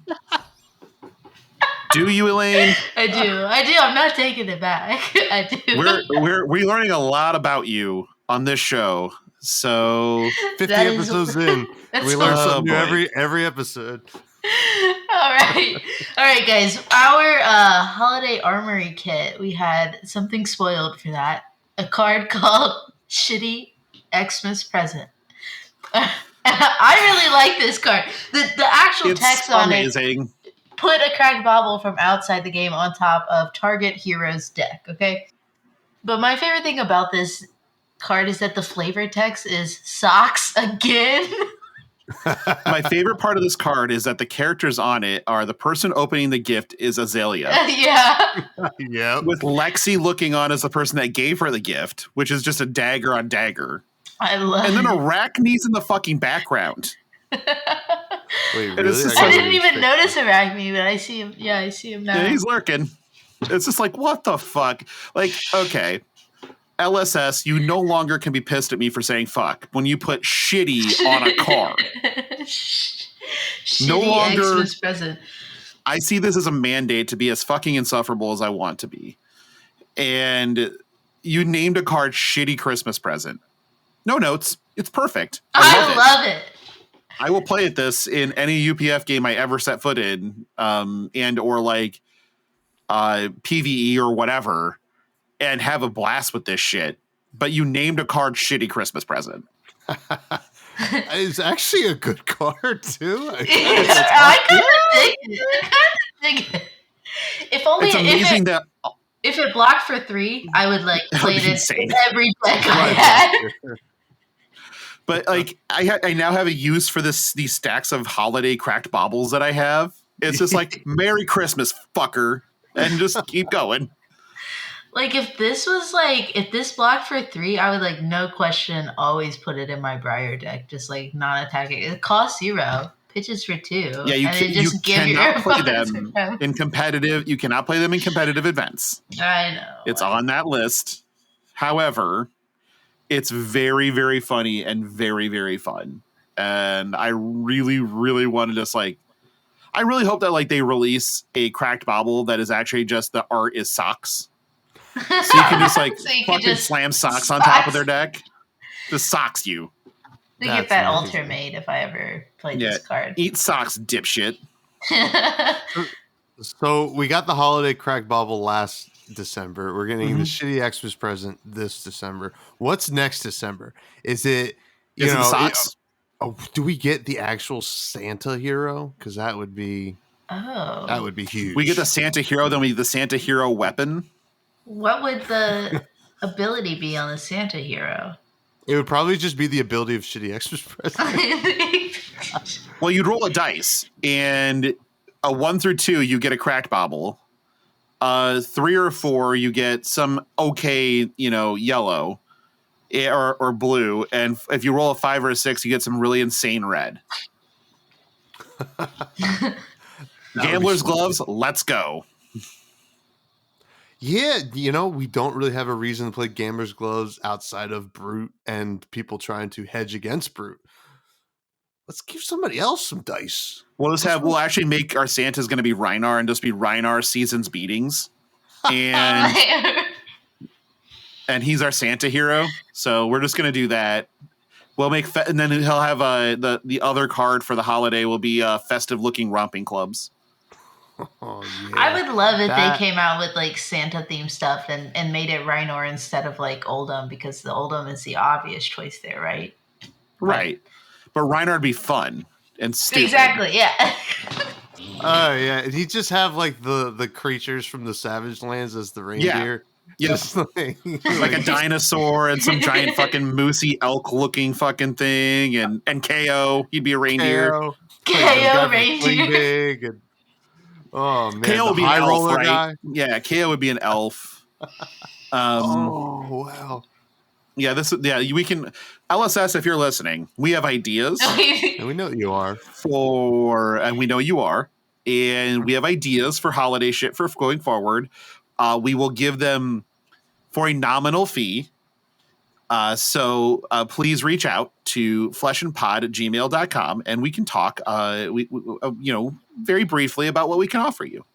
Elaine? I do. I'm not taking it back. I do. We're learning a lot about you on this show. So 50 episodes in, we learn something new every episode. All right, guys. Our holiday armory kit. We had something spoiled for that. A card called Shitty Xmas Present. I really like this card. The actual text on amazing. it. Put a cracked bauble from outside the game on top of target hero's deck. Okay, but my favorite thing about this card is that the flavor text is socks again. My favorite part of this card is that the characters on it are the person opening the gift is Azalea. Yeah. Yep. With Lexi looking on as the person that gave her the gift, which is just a dagger on dagger. I love And then it. Arachne's in the fucking background. Wait, And really? it's just I like- didn't even notice Arachne, but I see him. Yeah, I see him now. Yeah, he's lurking. It's just like, what the fuck? Like, okay. LSS, you no longer can be pissed at me for saying fuck when you put shitty on a card. Shitty No longer- Xmas present. I see this as a mandate to be as fucking insufferable as I want to be. And you named a card Shitty Christmas Present. No notes. It's perfect. I love it. I will play at this in any UPF game I ever set foot in, and or like PvE or whatever, and have a blast with this shit. But you named a card Shitty Christmas Present. It's actually a good card too. I kind of dig it. If only It's amazing that if it blocked for 3, I would like That play would be it insane. in every deck I had. But like I now have a use for these stacks of holiday cracked baubles that I have. It's just like Merry Christmas, fucker, and just keep going. Like if this blocked for 3, I would like no question always put it in my Briar deck, just like non-attacking. It costs 0, pitches for 2. Yeah, you and you give your cannot play opponents them a- in competitive. You cannot play them in competitive events. I know. It's on that list. However, it's very, very funny and very, very fun. And I really, really want to just like, I really hope that like they release a cracked bauble that is actually just the art is socks. So you can just like So you can fucking just slam socks on top of socks. their deck. Just socks you. They That's get that amazing. altar made if I ever played Yeah. this card. Eat socks, dipshit. So we got the holiday crack bauble last December. We're getting the shitty Xmas present this December. What's next December? Is it Is it the socks? do we get the actual Santa hero? Because that would be Oh. huge. We get the Santa hero, then we get the Santa hero weapon. What would the ability be on the Santa hero? It would probably just be the ability of shitty Xmas present. Well, you'd roll a dice, and a 1 through 2, you get a cracked bauble. 3 or 4, you get some okay, yellow or blue. And if you roll a 5 or a 6, you get some really insane red. Gambler's gloves, let's go. Yeah, we don't really have a reason to play Gambler's Gloves outside of Brute and people trying to hedge against Brute. Let's give somebody else some dice. We'll actually make our Santa's going to be Reinar and just be Reinar Season's Beatings. And and he's our Santa hero. So we're just going to do that. We'll make and then he'll have the other card for the holiday will be festive looking romping clubs. Oh, yeah. I would love if they came out with like Santa themed stuff and made it Rhinor instead of like Oldham, because the Oldham is the obvious choice there, right? Right. But Reinar would be fun and stupid. Exactly, yeah. Oh, yeah. He'd just have like the creatures from the Savage Lands as the reindeer. Yeah. Just like a dinosaur and some giant fucking moosey elk looking fucking thing and KO. He'd be a reindeer. KO reindeer. And, oh man, KO would be an elf, right? Guy. Yeah, KO would be an elf. Oh wow. Yeah, we can LSS if you're listening. We have ideas. And we know you are. And we know you are. And we have ideas for holiday shit for going forward. We will give them for a nominal fee. So please reach out to fleshandpod@gmail.com and we can talk very briefly about what we can offer you.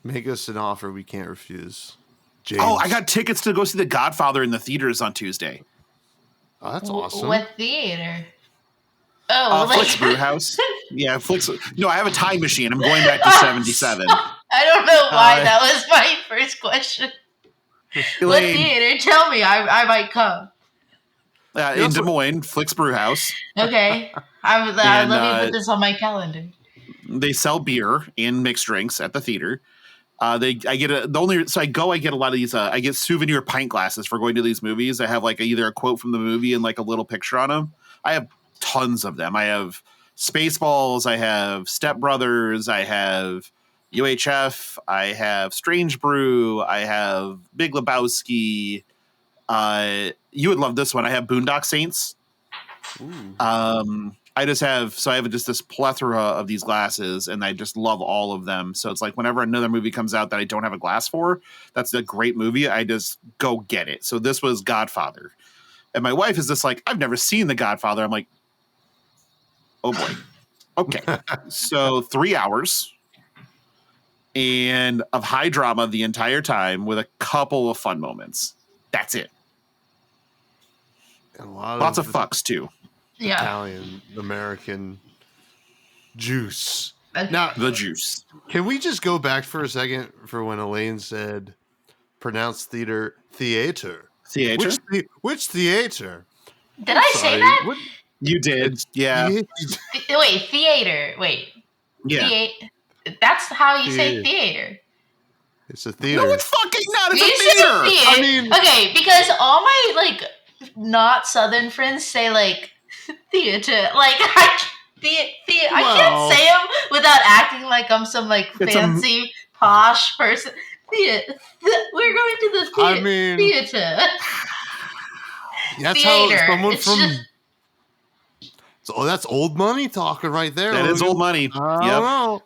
Make us an offer we can't refuse. James. Oh, I got tickets to go see The Godfather in the theaters on Tuesday. Oh, that's awesome. What theater? Oh, Flicks Brewhouse. Yeah, Flicks. No, I have a time machine. I'm going back to 77. I don't know why that was my first question. What theater? Tell me. I might come. In Des Moines, Flicks Brewhouse. Okay. Let me put this on my calendar. They sell beer and mixed drinks at the theater. I get a lot of these. I get souvenir pint glasses for going to these movies. I have like either a quote from the movie and like a little picture on them. I have tons of them. I have Spaceballs. I have Step Brothers. I have UHF. I have Strange Brew. I have Big Lebowski. You would love this one. I have Boondock Saints. I have just this plethora of these glasses and I just love all of them. So it's like whenever another movie comes out that I don't have a glass for, that's a great movie. I just go get it. So this was Godfather. And my wife is just like, I've never seen The Godfather. I'm like, oh boy. Okay. So 3 hours and of high drama the entire time with a couple of fun moments. That's it. And lots of fucks too. Yeah. Italian American juice. Now the juice. Can we just go back for a second for when Elaine said pronounce theater? Which theater? Did I say that? What? You did. Yeah. Wait, theater. Wait. Yeah. That's how you say theater. It's a theater. No, it's fucking not. It's a theater. I mean, okay, because all my like not Southern friends say like theater. Like I can't say them without acting like I'm some like fancy posh person. We're going to the theater. I mean, theater. That's theater. how someone from. That's old money talking right there. That is old money. I don't know.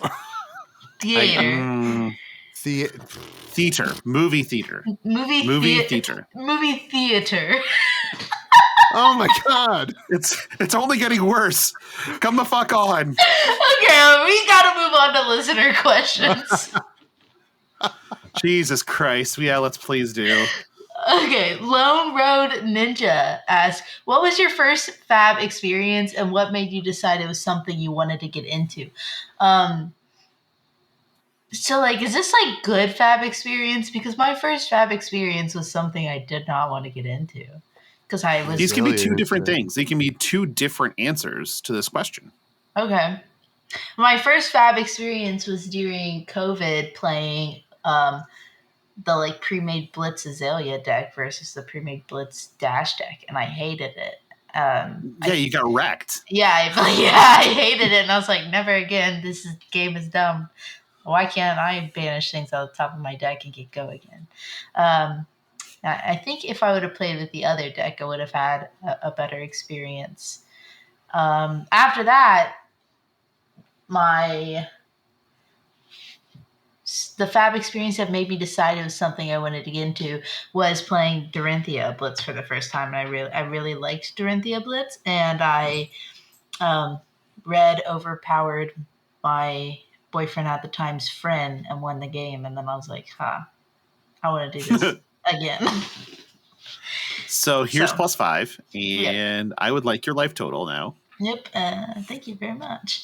Theater. Theater. Movie theater. Movie theater. Movie theater. Oh my god. It's only getting worse. Come the fuck on. Okay, we gotta move on to listener questions. Jesus Christ. Yeah, let's please do. Okay, Lone Road Ninja asks, what was your first fab experience and what made you decide it was something you wanted to get into? So, like, is this, like, good fab experience? Because my first fab experience was something I did not want to get into. Because I was... These can be two different things. They can be two different answers to this question. Okay. My first fab experience was during COVID playing the, like, pre-made Blitz Azalea deck versus the pre-made Blitz Dash deck, and I hated it. You got wrecked. Yeah, I hated it, and I was like, never again. This game is dumb. Why can't I banish things out the top of my deck and get go again? I think if I would have played with the other deck, I would have had a better experience. After that, the Fab experience that made me decide it was something I wanted to get into was playing Dorinthia Blitz for the first time. And I really liked Dorinthia Blitz, and I Red overpowered my boyfriend at the time's friend and won the game. And then I was like, I want to do this again. So here's +5, and I would like your life total now. Yep. Thank you very much.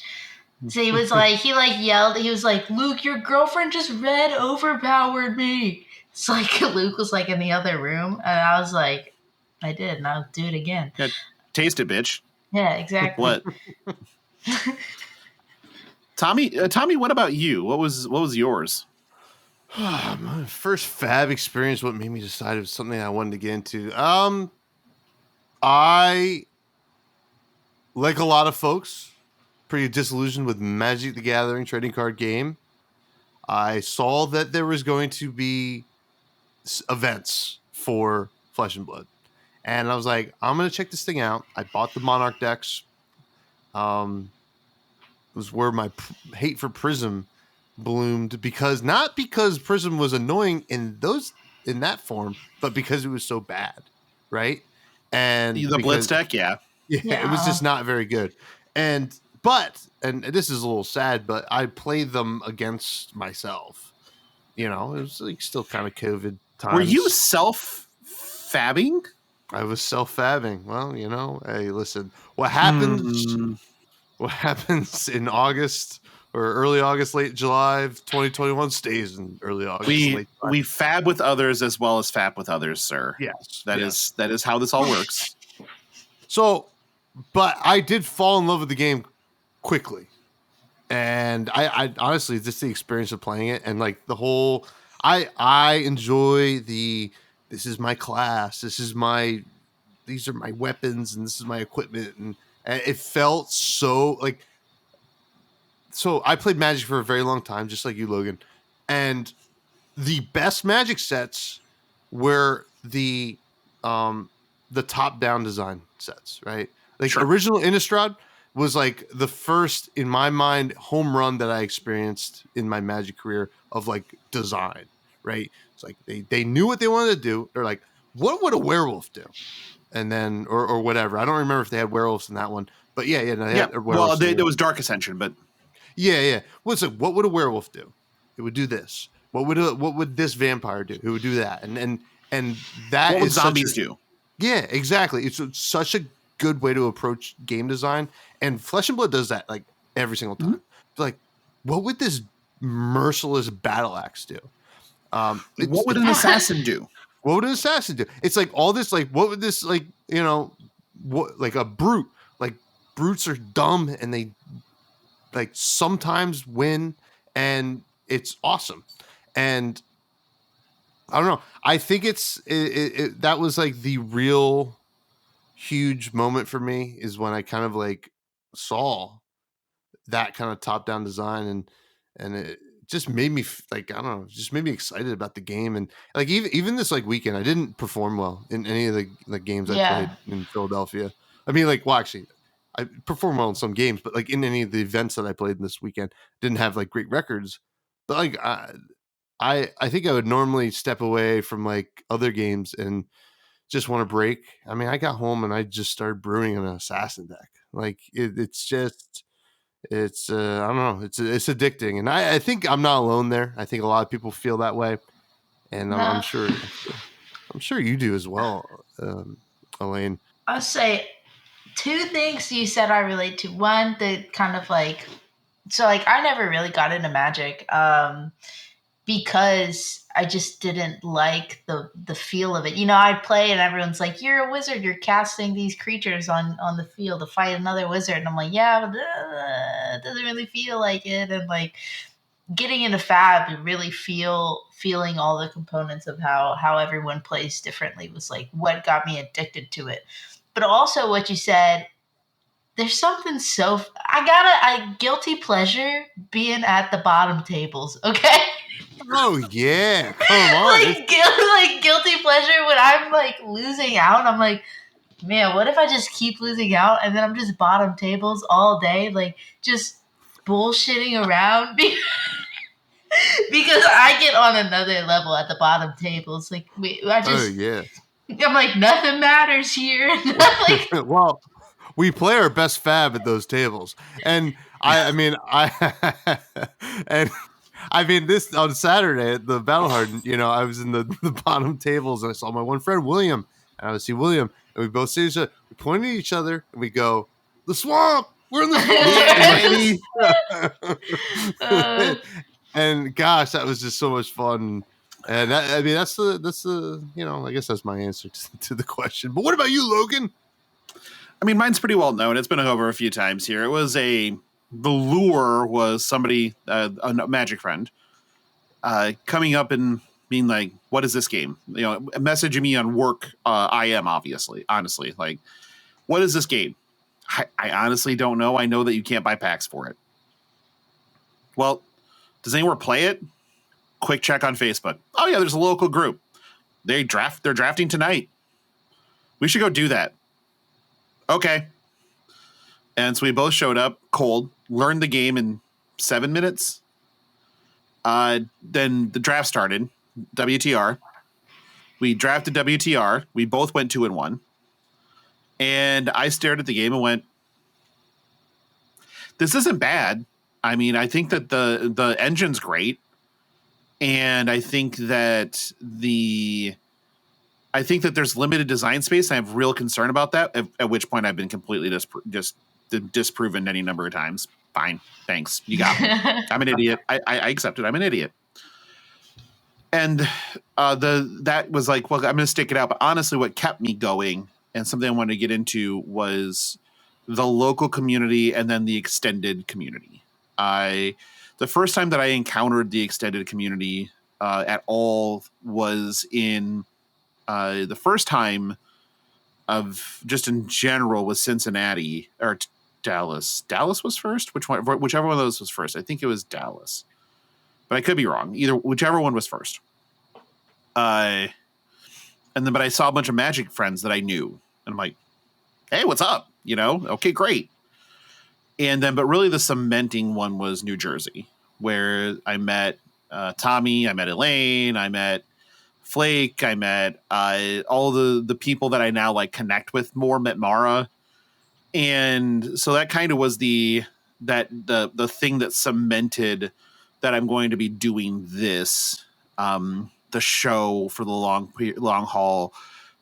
So he was like, he yelled, he was like, Luke, your girlfriend just Red overpowered me. It's like Luke was like in the other room, and I was like, I did, and I'll do it again. Yeah, taste it, bitch. Yeah, exactly. What? Tommy, what about you? What was yours? My first Fab experience, what made me decide it was something I wanted to get into. I, like a lot of folks, pretty disillusioned with Magic the Gathering trading card game. I saw that there was going to be events for Flesh and Blood, and I was like, I'm going to check this thing out. I bought the Monarch decks. It was where my hate for Prism bloomed, not because Prism was annoying in that form, but because it was so bad, right? And the Blitz deck, yeah, it was just not very good. And this is a little sad, but I played them against myself. You know, it was like still kind of COVID times. Were you self-fabbing? I was self-fabbing. Well, you know, hey, listen, what happens in August or early August, late July of 2021 stays in early August. We fab with others as well as fab with others, sir. Yes. That is how this all works. So, but I did fall in love with the game quickly. And I honestly, just the experience of playing it and like the whole, I enjoy this is my class. these are my weapons and this is my equipment. And it felt so like, so I played Magic for a very long time, just like you, Logan. And the best Magic sets were the top-down design sets, right? Like original Innistrad was like the first, in my mind, home run that I experienced in my Magic career of like design, right? It's like they knew what they wanted to do. They're like, what would a werewolf do? And then, or whatever. I don't remember if they had werewolves in that one, but yeah. Well, there was Dark Ascension, but yeah. What's it? What would a werewolf do? It would do this. What would this vampire do? It would do that, and that what would is zombies do? Yeah, exactly. It's such a good way to approach game design, and Flesh and Blood does that like every single time. Mm-hmm. Like, what would this merciless battle axe do? What would an assassin do? What would an assassin do? It's like all this, like, what would this, like, you know, what, like a brute, like brutes are dumb and they like sometimes win and it's awesome. And I don't know. I think that was like the real huge moment for me is when I kind of like saw that kind of top down design and it just made me like, I don't know, just made me excited about the game. And like, even this like weekend, I didn't perform well in any of the games I played in Philadelphia. I mean, like, well, actually I performed well in some games, but like in any of the events that I played this weekend, didn't have like great records. But like, I think I would normally step away from like other games and just want to break. I mean, I got home and I just started brewing an assassin deck. Like it's I don't know. It's addicting, and I think I'm not alone there. I think a lot of people feel that way, and I'm sure you do as well, Elaine. I'll say two things you said I relate to. One, the kind of like, so like I never really got into Magic because I just didn't like the feel of it. You know, I'd play and everyone's like, you're a wizard, you're casting these creatures on the field to fight another wizard. And I'm like, yeah, but it doesn't really feel like it. And like getting into Fab and really feeling all the components of how everyone plays differently was like what got me addicted to it. But also what you said, there's something so I guilty pleasure being at the bottom tables, okay? Oh yeah, come on! like guilty pleasure when I'm like losing out. I'm like, Man, what if I just keep losing out and then I'm just bottom tables all day, like just bullshitting around because I get on another level at the bottom tables. Like Oh yeah. I'm like nothing matters here. Like Well, we play our best fab at those tables, and I mean, and I mean, this on Saturday at the Battle Hardened, I was in the bottom tables and I saw my one friend William, and I would see William, and we both see each other. We point at each other and we go, "The swamp! We're in the swamp, baby!" And gosh, that was just so much fun. And I mean, that's the I guess that's my answer to the question. But what about you, Logan? I mean, mine's pretty well known. It's been over a few times here. It was the lure was somebody, a Magic friend, coming up and being like, "What is this game?" Messaging me on work. I am honestly, like, "What is this game?" I honestly don't know. I know that you can't buy packs for it. Well, does anyone play it? Quick check on Facebook. Oh yeah, there's a local group. They're drafting tonight. We should go do that. Okay. And so we both showed up cold, learned the game in 7 minutes. Then the draft started, WTR. We drafted WTR. We both went 2-1. And I stared at the game and went, this isn't bad. I mean, I think that the engine's great. And I think that there's limited design space. I have real concern about that, at which point I've been completely disproven any number of times. Fine. Thanks. You got me. I'm an idiot. I accept it. I'm an idiot. And that was like, well, I'm going to stick it out. But honestly, what kept me going and something I wanted to get into was the local community and then the extended community. The first time that I encountered the extended community at all was in the first time of just in general was Cincinnati or Dallas. Dallas was first. Whichever one of those was first. I think it was Dallas, but I could be wrong. Whichever one was first. But I saw a bunch of Magic friends that I knew, and I'm like, "Hey, what's up?" Okay, great. And then, but really the cementing one was New Jersey, where I met Tommy, I met Elaine, I met Flake, I met all the people that I now like connect with more, met Mara. And so that kind of was the thing that cemented that I'm going to be doing this, the show for the long haul,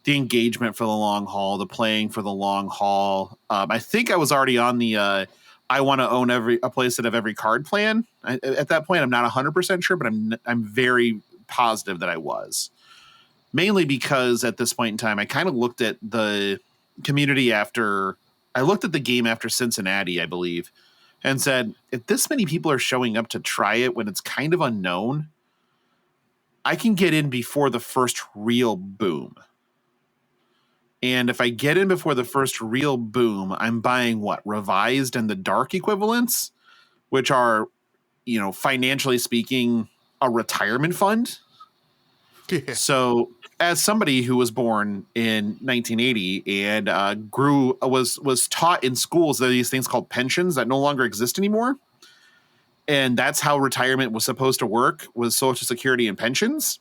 the engagement for the long haul, the playing for the long haul. I think I was already on the I want to own a playset of every card plan. At that point, I'm not 100% sure, but I'm very positive that I was. Mainly because at this point in time, I kind of looked at the community I looked at the game after Cincinnati, I believe, and said, if this many people are showing up to try it when it's kind of unknown, I can get in before the first real boom. And if I get in before the first real boom, I'm buying Revised and the Dark equivalents, which are, financially speaking, a retirement fund. Yeah. So as somebody who was born in 1980 and was taught in schools that these things called pensions that no longer exist anymore. And that's how retirement was supposed to work, was Social Security and pensions.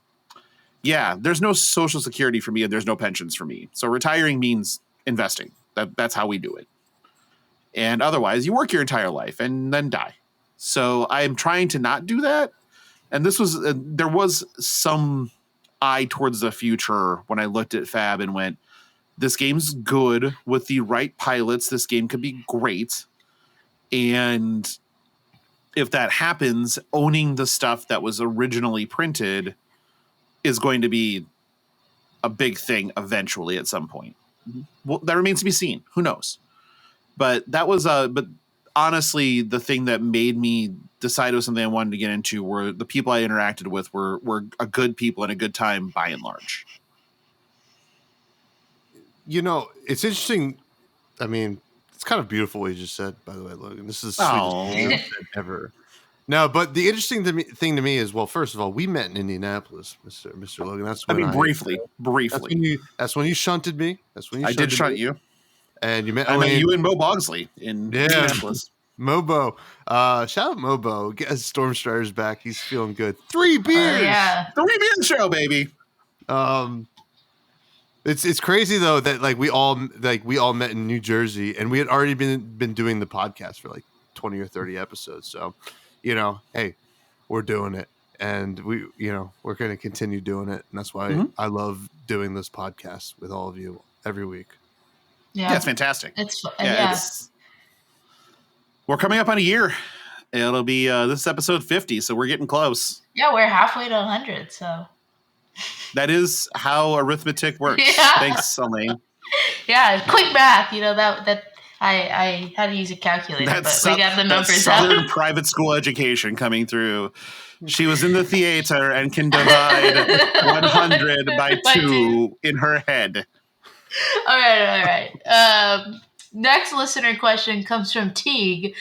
Yeah, there's no Social Security for me and there's no pensions for me. So retiring means investing. That's how we do it. And otherwise, you work your entire life and then die. So I'm trying to not do that. And there was some eye towards the future when I looked at Fab and went, this game's good with the right pilots. This game could be great. And if that happens, owning the stuff that was originally printed is going to be a big thing eventually at some point. Well, that remains to be seen. Who knows? But that was but honestly, the thing that made me decide it was something I wanted to get into were the people I interacted with were a good people and a good time by and large. It's interesting. I mean, it's kind of beautiful what you just said, by the way, Logan. This is the sweetest thing I've said ever. No, but the interesting thing to me is, well, first of all, we met in Indianapolis, Mr. Logan. That's when briefly. That's when you shunted me. That's when you I did shunted shunt me. you. And you met I met Elaine. you and Mo Bogsley in Indianapolis. Mobo. Shout out Mobo. Get Storm Strider's back. He's feeling good. 3 beers. Yeah. 3 beer show, baby. It's crazy though that we all met in New Jersey, and we had already been doing the podcast for 20 or 30 episodes. So, hey, we're doing it, and we're going to continue doing it, and that's why I love doing this podcast with all of you every week. Yeah, it's fantastic. It's fun. We're coming up on a year. It'll be this is episode 50, so we're getting close. Yeah, we're halfway to 100, so that is how arithmetic works. Yeah. Thanks, Elaine. Yeah, quick math. That I had to use a calculator, but we got the numbers Southern out. private school education coming through. She was in the theater and can divide 100 by 2 in her head. All right. Next listener question comes from Teague,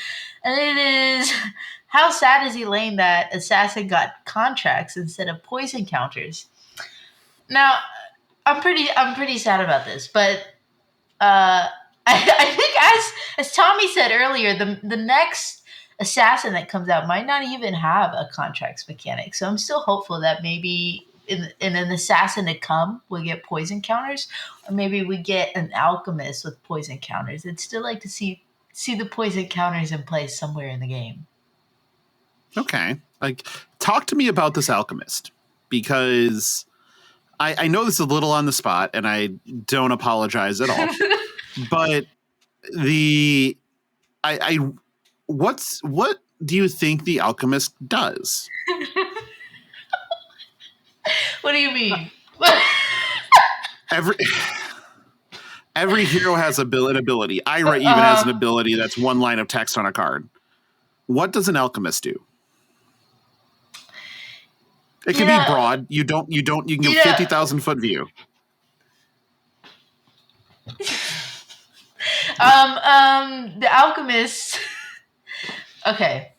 and it is: how sad is Elaine that Assassin got contracts instead of poison counters? Now, I'm pretty sad about this, but I think as Tommy said earlier, the next Assassin that comes out might not even have a contracts mechanic. So I'm still hopeful that maybe in an Assassin to come, we'll get poison counters, or maybe we get an Alchemist with poison counters. I'd still like to see the poison counters in place somewhere in the game. Okay. Talk to me about this Alchemist, because I know this is a little on the spot, and I don't apologize at all. But what do you think the Alchemist does? What do you mean? Every hero has an ability. Ira even has an ability that's one line of text on a card. What does an Alchemist do? It can be broad. You can give 50,000 foot view. The Alchemist. Okay.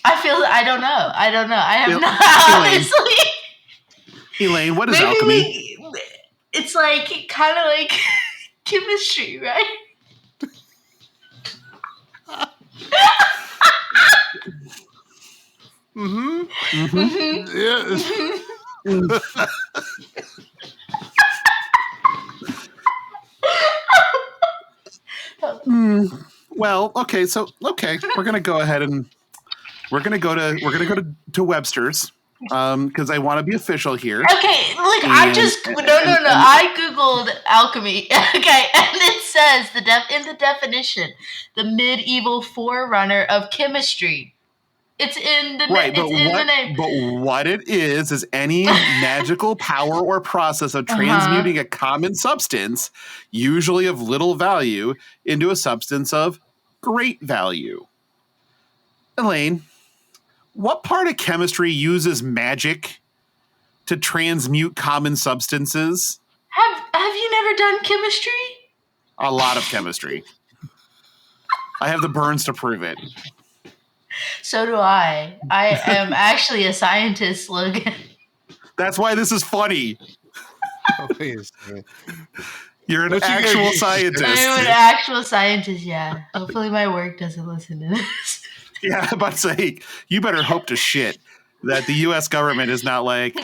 I don't know. I have not, honestly. Elaine, what is alchemy? It's kind of like chemistry, right? Well, okay, we're gonna go ahead and we're gonna go to Webster's because I want to be official here. Okay, look, I googled alchemy. Okay, and it says in the definition, the medieval forerunner of chemistry. It's in the name. But what it is any magical power or process of transmuting a common substance, usually of little value, into a substance of great value. Elaine, what part of chemistry uses magic to transmute common substances? Have you never done chemistry? A lot of chemistry. I have the burns to prove it. So do I. I am actually a scientist, Logan. That's why this is funny. You're an actual scientist. I'm an actual scientist, yeah. Hopefully my work doesn't listen to this. Yeah, I'm about to say, you better hope to shit that the U.S. government is not like,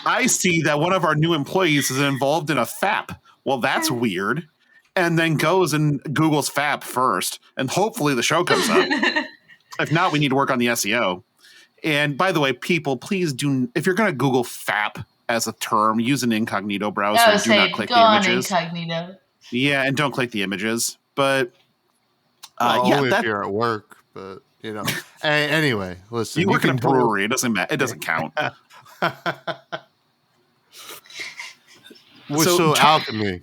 I see that one of our new employees is involved in a FAP. Well, that's weird. And then goes and Googles FAP first, and hopefully the show comes up. If not, we need to work on the SEO. And by the way, people, please if you're going to Google FAP as a term, use an incognito browser. Do not click the images. Incognito. Yeah, and don't click the images. But only if you're at work. But anyway, listen. You work in a brewery. It doesn't matter. It doesn't count. So alchemy.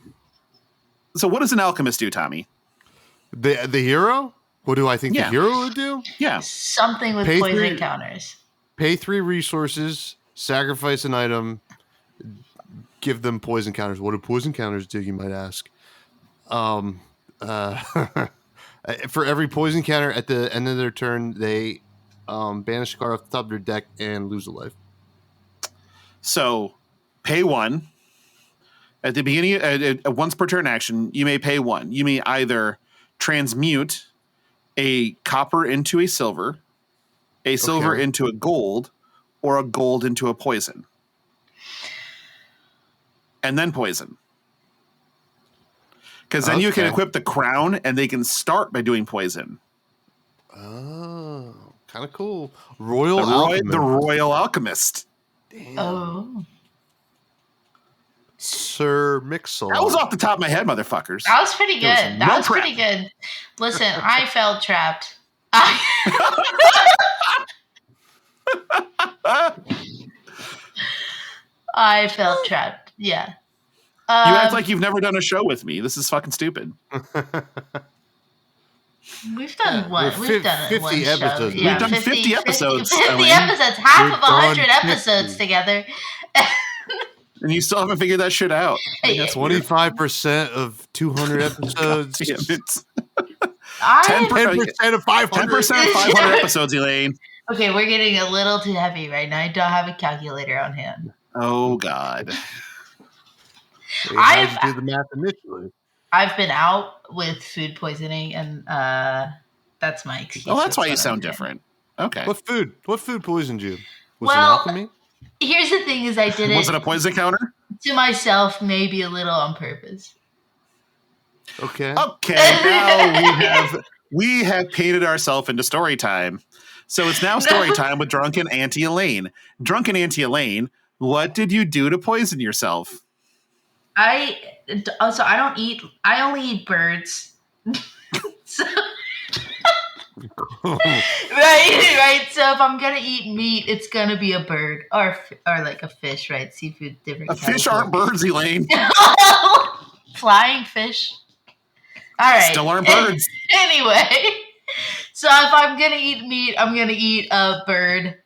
So what does an alchemist do, Tommy? The hero? What do I think the hero would do? Yeah. Something with poison counters. Pay 3 resources, sacrifice an item, give them poison counters. What do poison counters do, you might ask? For every poison counter at the end of their turn, they banish a card off the top of their deck and lose a life. So, pay 1. At the beginning, once per turn action, you may pay 1. You may either transmute a copper into a silver into a gold, or a gold into a poison. And then poison. Because then you can equip the crown, and they can start by doing poison. Oh, kind of cool. The Royal Alchemist. Damn. Oh. Sir Mix-a-Lot. That was off the top of my head, motherfuckers. That was pretty There was good. no That was prep. pretty good. Listen, I felt trapped. I felt trapped. Yeah. You act like you've never done a show with me. This is fucking stupid. We've done one. We've done 50 one episodes. show. Yeah, We've done 50 episodes, 50 Elaine. episodes. Half We've of 100 done 50. episodes together. And you still haven't figured that shit out. Hey, That's 25% of 200 episodes. Damn it. 10% of 500. 10% of 500 episodes, Elaine. Okay, we're getting a little too heavy right now. I don't have a calculator on hand. Oh, God. Hey, how'd you do the math initially? I've been out with food poisoning, and that's my excuse. Oh, that's why you what I'm sound doing. different. Okay. What food poisoned you? Was Well, it alchemy? Here's the thing: is I did Was it it a poison counter? to myself, maybe a little on purpose. Okay. Okay, now we have painted ourselves into story time. So it's now story time with Drunken Auntie Elaine. Drunken Auntie Elaine, what did you do to poison yourself? I don't eat. I only eat birds. So, right. So if I'm gonna eat meat, it's gonna be a bird or like a fish, right? Seafood, different. Fish aren't birds, Elaine. Flying fish. All right. Still aren't birds. Anyway, so if I'm gonna eat meat, I'm gonna eat a bird,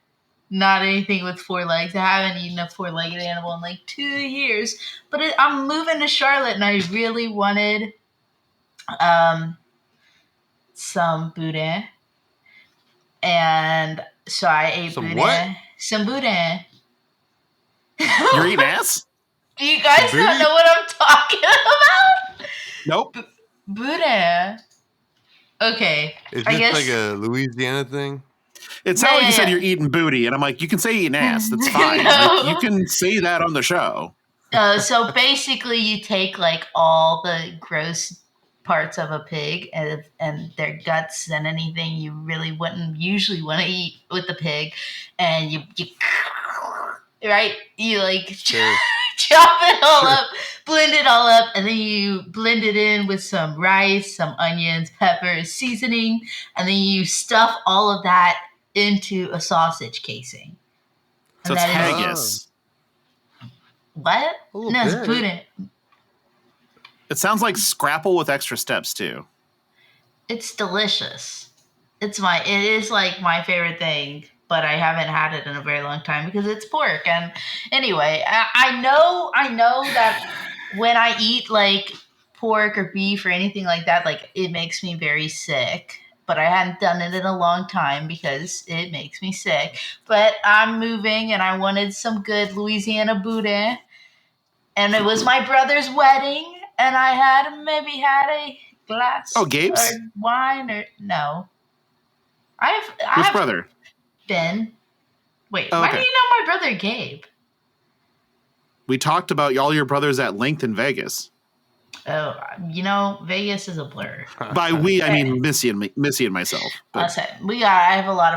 not anything with 4 legs. I haven't eaten a 4-legged animal in like 2 years. But I'm moving to Charlotte, and I really wanted some boudin, and so I ate Some boudin. what? Some boudin. You're eating ass? Do you guys not know what I'm talking about? Nope. Boudin. Okay. It's I just guess like a Louisiana thing. It sounded like you said Yeah. you're eating booty, and I'm like, you can say eating ass. That's fine. No. Like, you can say that on the show. So basically, you take like all the gross parts of a pig and their guts and anything you really wouldn't usually want to eat with the pig, and you right, you like Sure. chop it all up, blend it all up, and then you blend it in with some rice, some onions, peppers, seasoning, and then you stuff all of that into a sausage casing. So And it's that is- haggis. What? A little No, it's bit. boudin. It sounds like scrapple with extra steps, too. It's delicious. It is like my favorite thing, but I haven't had it in a very long time because it's pork. And anyway, I know that when I eat like pork or beef or anything like that, like it makes me very sick. But I hadn't done it in a long time because it makes me sick. But I'm moving, and I wanted some good Louisiana boudin. And it was my brother's wedding, and I had maybe had a glass Gabe's? or wine or no. Which I've brother? been. Wait, Oh, why okay. do you know my brother Gabe? We talked about all your brothers at length in Vegas. Oh, Vegas is a blur. By we, I mean Missy and myself. I'll But say I have a lot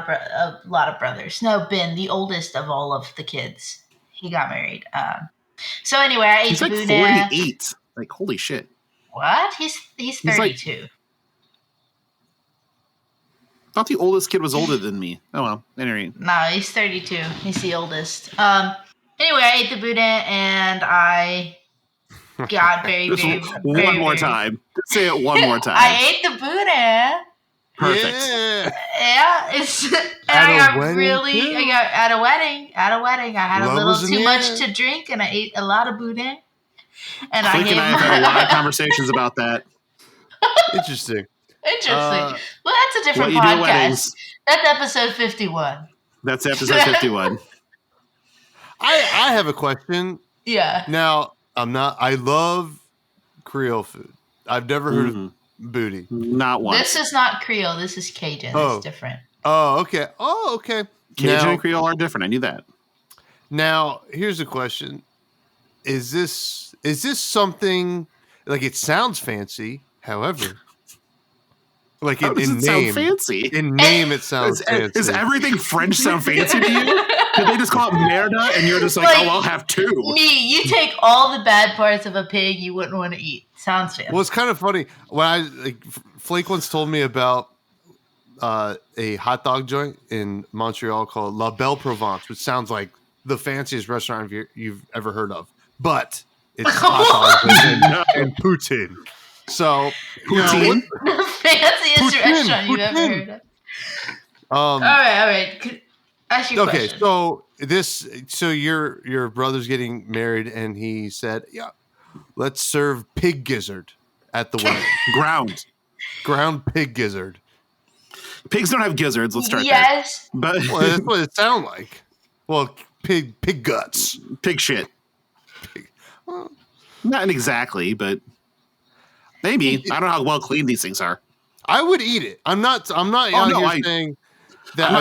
of brothers. No, Ben, the oldest of all of the kids, he got married. So anyway, I ate he's the like boudin. 48. Like, holy shit. What? He's like- 32. I thought the oldest kid was older than me. Oh, well. Anyway. No, he's 32. He's the oldest. Anyway, I ate the boudin, and I got very, Just very, one very, more very- time. Just say it one more time. I ate the boudin. Perfect. Yeah. Yeah, it's and At I a got wedding, really too? I got at a wedding. I had Love a little was in too the much air. to drink, and I ate a lot of boudin. And Flick and I have had a lot of conversations about that. Interesting. Interesting. Well, that's a different What you do at podcast. weddings. That's episode 51. That's episode 51. I have a question. Yeah. Now, I love Creole food. I've never heard of booty. Not once. This is not Creole. This is Cajun. It's different. Oh, okay. Cajun and Creole are different. I knew that. Now, here's a question. Is this something like it sounds fancy, however, like How does in it name, sound fancy? in name it sounds fancy. Is everything French sound fancy to you? Did they just call it merda and you're just like, oh, I'll have two? Me, you take all the bad parts of a pig you wouldn't want to eat. Sounds fancy. Well, it's kind of funny. When Flake once told me about a hot dog joint in Montreal called La Belle Provence, which sounds like the fanciest restaurant you've ever heard of, but it's hot dogs and poutine. So, Poutine? The fanciest restaurant you've ever heard of. All right. Ask your question. So your brother's getting married, and he said, "Yeah, let's serve pig gizzard at the wedding." Ground pig gizzard. Pigs don't have gizzards. Let's start yes. there. But Well, that's what it sounds like. Well, pig guts. Pig shit. Not exactly, but maybe. I don't know how well clean these things are. I would eat it. I'm not saying that I'm not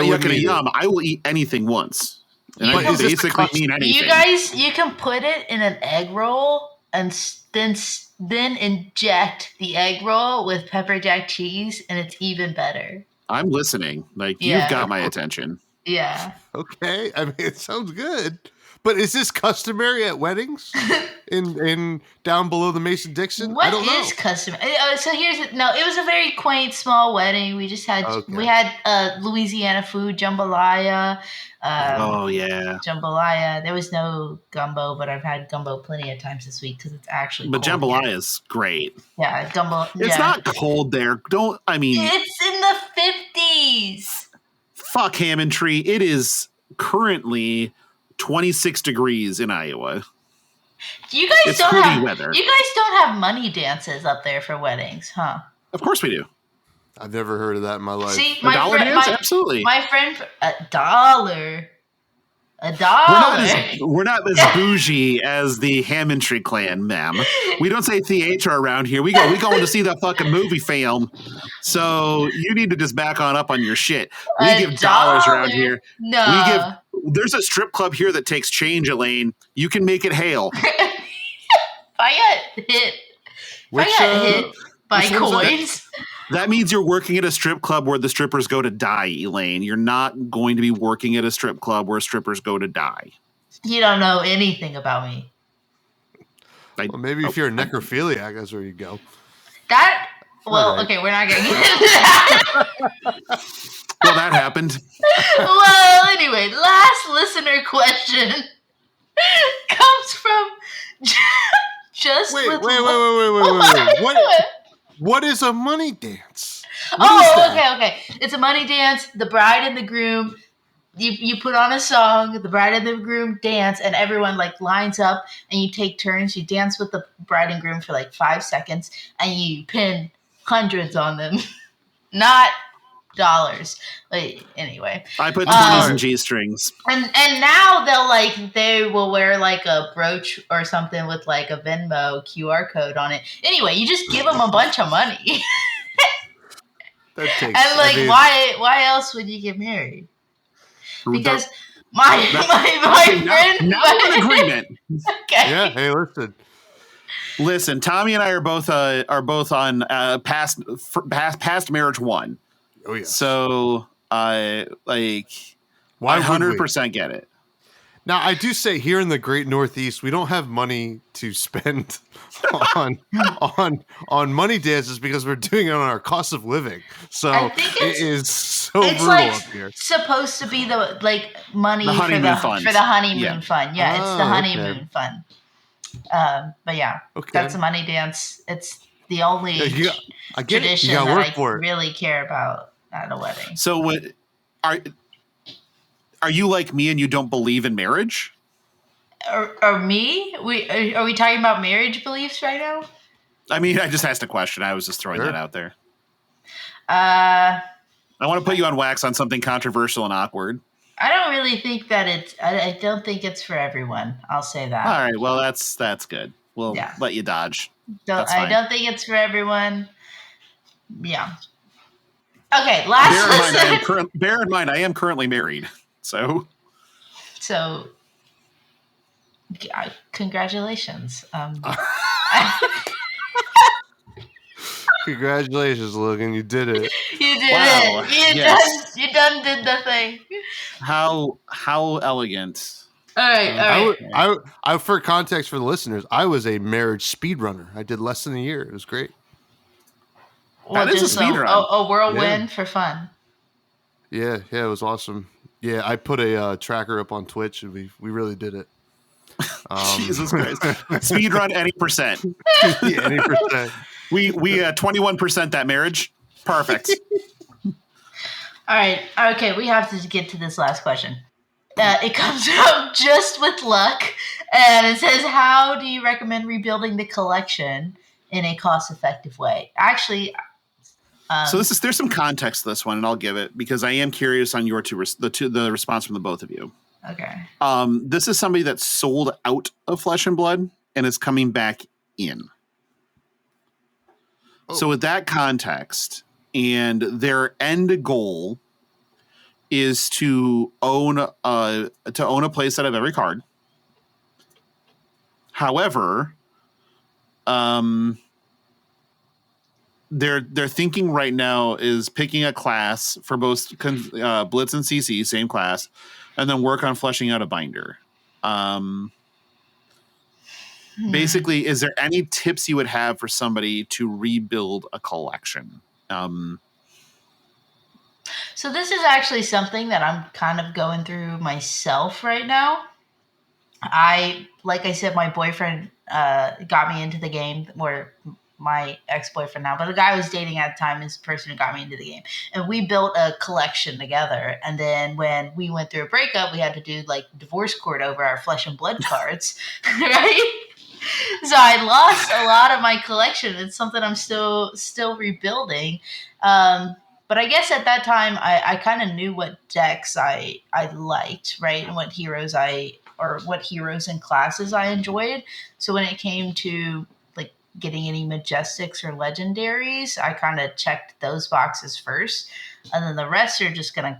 yucking a eat yum. it. I will eat anything once. And But I is this the basically custom- mean anything. You guys, you can put it in an egg roll and then inject the egg roll with pepper jack cheese, and it's even better. I'm listening. Like, Yeah. you've got my attention. Yeah. Okay, I mean it sounds good. But is this customary at weddings in down below the Mason Dixon? What I don't know. is customary? So it was a very quaint small wedding. We just had Louisiana food, jambalaya. Oh yeah. Jambalaya. There was no gumbo, but I've had gumbo plenty of times this week because it's actually. But cold jambalaya here. is great. Yeah, gumbo. It's not cold there. It's in the 50s. Fuck Hammond Tree. It is currently 26 degrees in Iowa. You guys It's don't pretty have weather. You guys don't have money dances up there for weddings, huh? Of course we do. I've never heard of that in my life. See, A dollar dance? Absolutely. My friend, $1. $1. We're not as bougie as the Hammond Tree clan, ma'am. We don't say theater around here. We going to see the fucking movie film. So you need to just back up on your shit. We give dollars around here. No. There's a strip club here that takes change, Elaine. You can make it hail. If I got hit by which one's that? coins. That means you're working at a strip club where the strippers go to die, Elaine. You're not going to be working at a strip club where strippers go to die. You don't know anything about me. Well, maybe if you're a necrophiliac, that's where you go. Okay, we're not going to get into that. Well, that happened. Well, anyway, last listener question comes from just Wait. with What is a money dance? Okay. It's a money dance. The bride and the groom, you put on a song, the bride and the groom dance, and everyone lines up and you take turns. You dance with the bride and groom for 5 seconds and you pin hundreds on them. Not dollars. Anyway. I put 20s and G-strings. And now they will wear a brooch or something with a Venmo QR code on it. Anyway, you just give them a bunch of money. That takes, and why else would you get married? Because my friend. Now we're in agreement. Okay. Yeah. Hey, Listen, Tommy and I are both on past marriage 1. Oh yeah. So Why 100% get it. Now, I do say here in the Great Northeast, we don't have money to spend on money dances because we're doing it on our cost of living. So I think it is so It's brutal up here. supposed to be the money The honeymoon for the honeymoon Yeah. fund. Yeah, it's the Oh, honeymoon fund. But yeah, Okay. that's a money dance. It's the only Yeah, I get it. tradition You gotta that work I for it. really care about at a wedding. So what are you like me and you don't believe in marriage? Or me? Are we talking about marriage beliefs right now? I mean, I just asked a question. I was just throwing Sure. that out there. Uh, I want to put you on wax on something controversial and awkward. I don't really think that I don't think it's for everyone. I'll say that. All right. Well, that's good. We'll Yeah. let you dodge. I don't think it's for everyone. Yeah. Okay. Last. Bear in mind, I am currently married. So. Congratulations. Congratulations, Logan. You did it. You did it. You done did the thing. How elegant. All right. I for context for the listeners, I was a marriage speedrunner. I did less than a year. It was great. Well, that is a speed run. A whirlwind for fun. Yeah, it was awesome. Yeah, I put a tracker up on Twitch, and we really did it. Jesus Christ! Speed run any percent. Yeah, any percent. We 21% that marriage. Perfect. All right. Okay, we have to get to this last question. It comes from Just With Luck, and it says, "How do you recommend rebuilding the collection in a cost-effective way?" Actually, so there's some context to this one, and I'll give it because I am curious on your the response from the both of you. Okay. This is somebody that's sold out of Flesh and Blood and is coming back in. Oh. So with that context, and their end goal is to own a play set of every card. However, their thinking right now is picking a class for both Blitz and CC, same class, and then work on fleshing out a binder. Basically, is there any tips you would have for somebody to rebuild a collection? So this is actually something that I'm kind of going through myself right now. Like I said, my boyfriend got me into the game, or my ex-boyfriend now, but the guy I was dating at the time is the person who got me into the game. And we built a collection together. And then when we went through a breakup, we had to do like divorce court over our Flesh and Blood cards, right? So I lost a lot of my collection. It's something I'm still rebuilding. But I guess at that time, I kind of knew what decks I liked, right? And what heroes and classes I enjoyed. So when it came to like getting any Majestics or Legendaries, I kind of checked those boxes first. And then the rest are just going to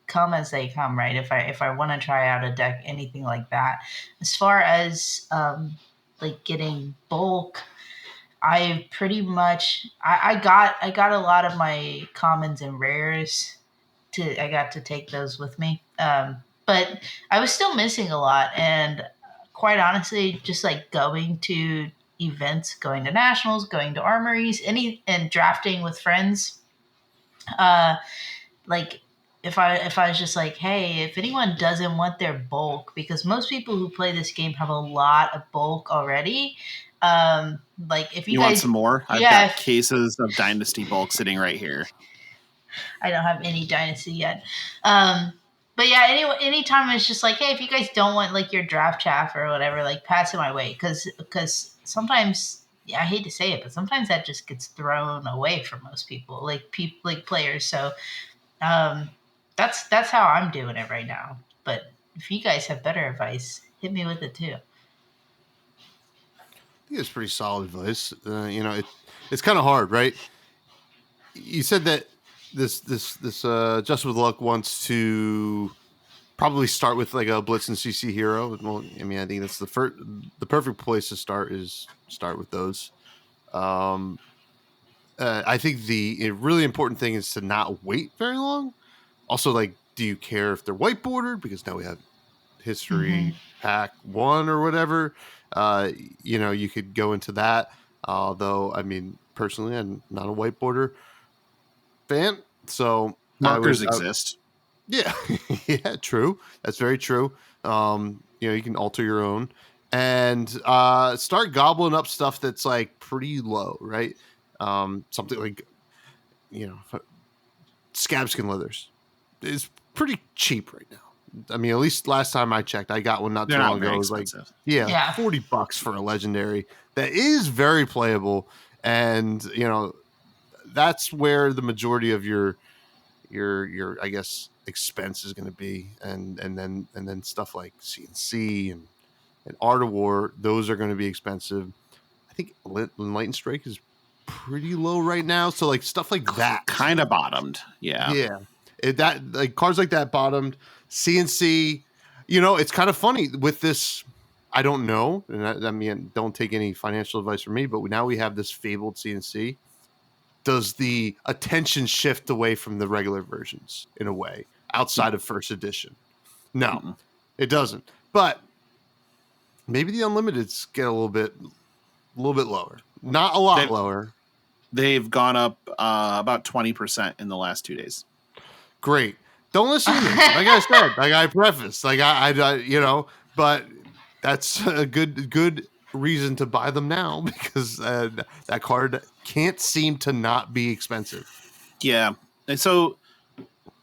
come as they come, right? If I want to try out a deck, anything like that. As far as like getting bulk, I pretty much I got a lot of my commons and rares I got to take those with me. But I was still missing a lot, and quite honestly, just like going to events, going to nationals, going to armories, and drafting with friends. Like if I was just like, hey, if anyone doesn't want their bulk, because most people who play this game have a lot of bulk already. Like if you guys want some more, I've got cases of Dynasty bulk sitting right here. I don't have any Dynasty yet. But yeah, anytime it's just like, hey, if you guys don't want like your draft chaff or whatever, like pass it my way, because sometimes, I hate to say it, but sometimes that just gets thrown away for most people, like players. So that's how I'm doing it right now. But if you guys have better advice, hit me with it too. I think it's pretty solid advice. It's kind of hard, right? You said that this Just With Luck wants to probably start with like a Blitz and CC hero. Well, I mean, I think that's the perfect place to start with those. I think the really important thing is to not wait very long. Also, like, do you care if they're white bordered? Because now we have history pack 1 or whatever. You could go into that. Although, I mean, personally, I'm not a white border fan, so markers exist. Yeah, yeah, true. That's very true. You can alter your own and start gobbling up stuff that's like pretty low, right? Something like Scabskin Leathers is pretty cheap right now. I mean, at least last time I checked, I got one not too long ago. It was like, $40 for a legendary that is very playable. And, that's where the majority of your I guess expense is going to be, and then stuff like CNC and Art of War, those are going to be expensive. I think Enlightened Strike is pretty low right now, so like stuff like that kind of bottomed. Yeah. That like cards like that bottomed. CNC, it's kind of funny with this. I don't know, and I mean, don't take any financial advice from me, but now we have this fabled CNC. Does the attention shift away from the regular versions in a way outside of first edition? No, it doesn't. But maybe the unlimiteds get a little bit lower. Not a lot lower. They've gone up about 20% in the last 2 days. Great. Don't listen to me. Like I said, like I prefaced, like I but that's a good reason to buy them now, because that card can't seem to not be expensive. Yeah. And so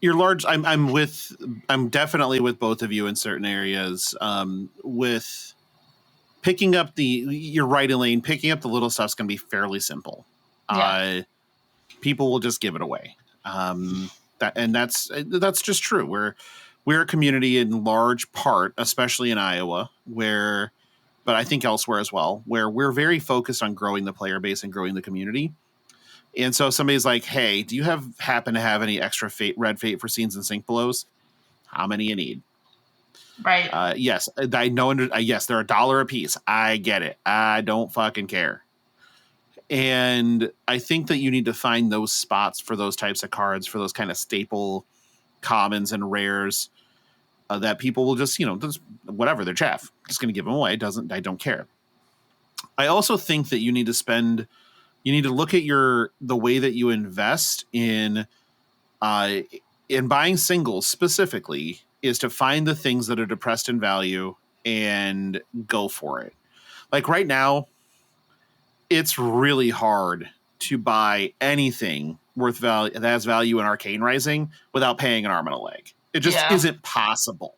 you're large. I'm definitely with both of you in certain areas. With picking up you're right, Elaine, picking up the little stuff's going to be fairly simple. Yeah. People will just give it away. That's just true. We're a community in large part, especially in Iowa, but I think elsewhere as well, where we're very focused on growing the player base and growing the community. And so if somebody's like, hey, do you happen to have any extra red fate for Scenes and Sync Belows? How many you need? Right. Yes, I know. Yes, they're $1 a piece. I get it. I don't fucking care. And I think that you need to find those spots for those types of cards, for those kind of staple commons and rares that people will just whatever, they're chaff. Just going to give them away. I don't care. I also think that you need to look at the way that you invest in buying singles specifically, is to find the things that are depressed in value and go for it. Like right now, it's really hard to buy anything worth value that has value in Arcane Rising without paying an arm and a leg. It just isn't possible,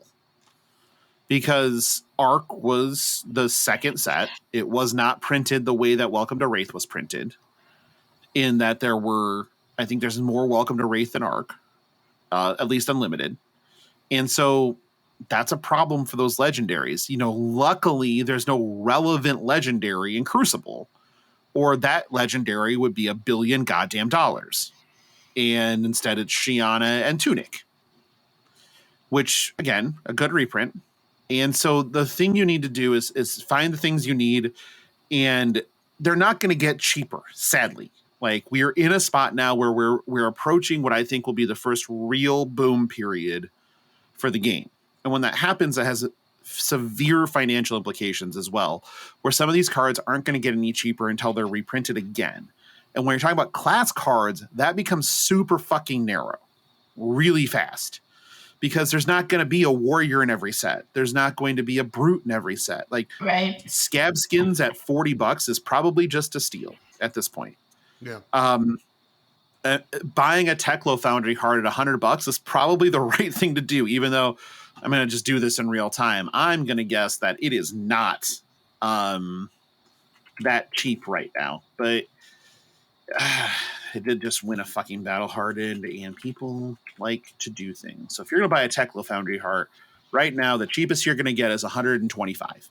because Arc was the second set. It was not printed the way that Welcome to Wraith was printed, in that I think there's more Welcome to Wraith than Arc, at least unlimited. And so that's a problem for those legendaries. Luckily there's no relevant legendary in Crucible, or that legendary would be $1 billion goddamn dollars. And instead it's Shiana and Tunic, which again, a good reprint. And so the thing you need to do is find the things you need, and they're not going to get cheaper, sadly. Like, we are in a spot now where we're approaching what I think will be the first real boom period for the game. And when that happens, it has severe financial implications as well, where some of these cards aren't going to get any cheaper until they're reprinted again. And when you're talking about class cards, that becomes super fucking narrow really fast, because there's not going to be a warrior in every set. There's not going to be a brute in every set. Like, right. Scab skins at $40 is probably just a steal at this point. Yeah. Buying a Teklo Foundry card at $100 is probably the right thing to do, even though I'm going to just do this in real time. I'm going to guess that it is not that cheap right now, but it did just win a fucking Battle Hardened, and people like to do things. So if you're going to buy a Teklo Foundry heart right now, the cheapest you're going to get is $125.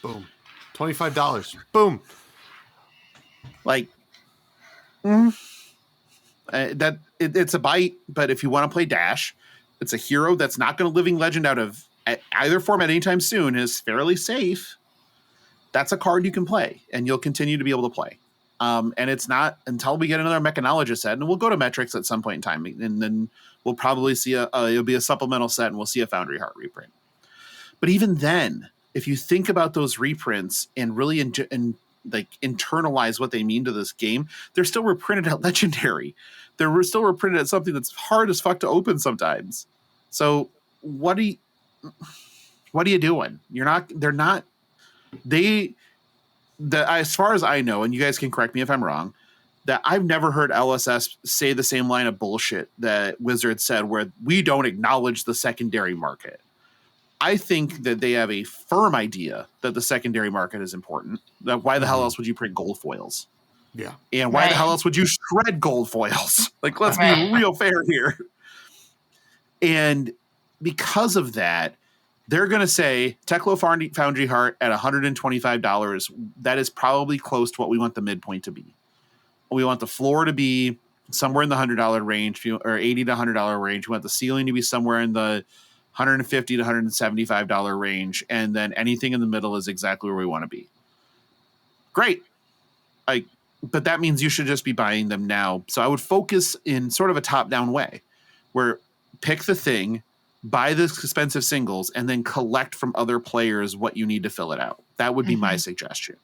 Boom. $25. Boom. Like, it's a bite, but if you want to play Dash, it's a hero that's not going to Living Legend out of either format anytime soon, is fairly safe. That's a card you can play, and you'll continue to be able to play. And it's not until we get another Mechanologist set, and we'll go to Metrics at some point in time, and then we'll probably see it'll be a supplemental set, and we'll see a Foundry Heart reprint. But even then, if you think about those reprints and really internalize what they mean to this game, they're still reprinted at Legendary. They're still reprinted at something that's hard as fuck to open sometimes. So what are you doing? As far as I know, and you guys can correct me if I'm wrong, that I've never heard LSS say the same line of bullshit that Wizard said, where we don't acknowledge the secondary market. I think that they have a firm idea that the secondary market is important. That why the hell else would you print gold foils? Yeah. And why the Right. hell else would you shred gold foils? Like, let's Right. be real fair here. And because of that, they're going to say Teklo Foundry Heart at $125. That is probably close to what we want the midpoint to be. We want the floor to be somewhere in the $100 range, or $80 to $100 range. We want the ceiling to be somewhere in the $150 to $175 range, and then anything in the middle is exactly where we want to be. Great. But that means you should just be buying them now. So I would focus in sort of a top-down way, where pick the thing, buy the expensive singles, and then collect from other players what you need to fill it out. That would be my suggestion.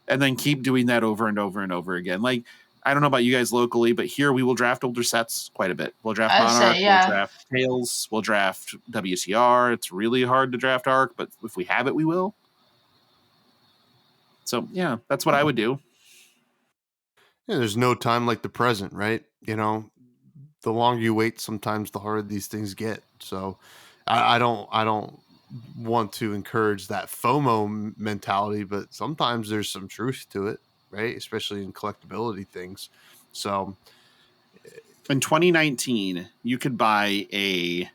And then keep doing that over and over and over again. Like, I don't know about you guys locally, but here we will draft older sets quite a bit. We'll draft Monarch, we'll draft Tails, we'll draft WCR. It's really hard to draft Arc, but if we have it, we will. So, yeah, that's what I would do. Yeah, there's no time like the present, right? You know, the longer you wait, sometimes the harder these things get. So I don't want to encourage that FOMO mentality, but sometimes there's some truth to it, right? Especially in collectability things. So in 2019, you could buy a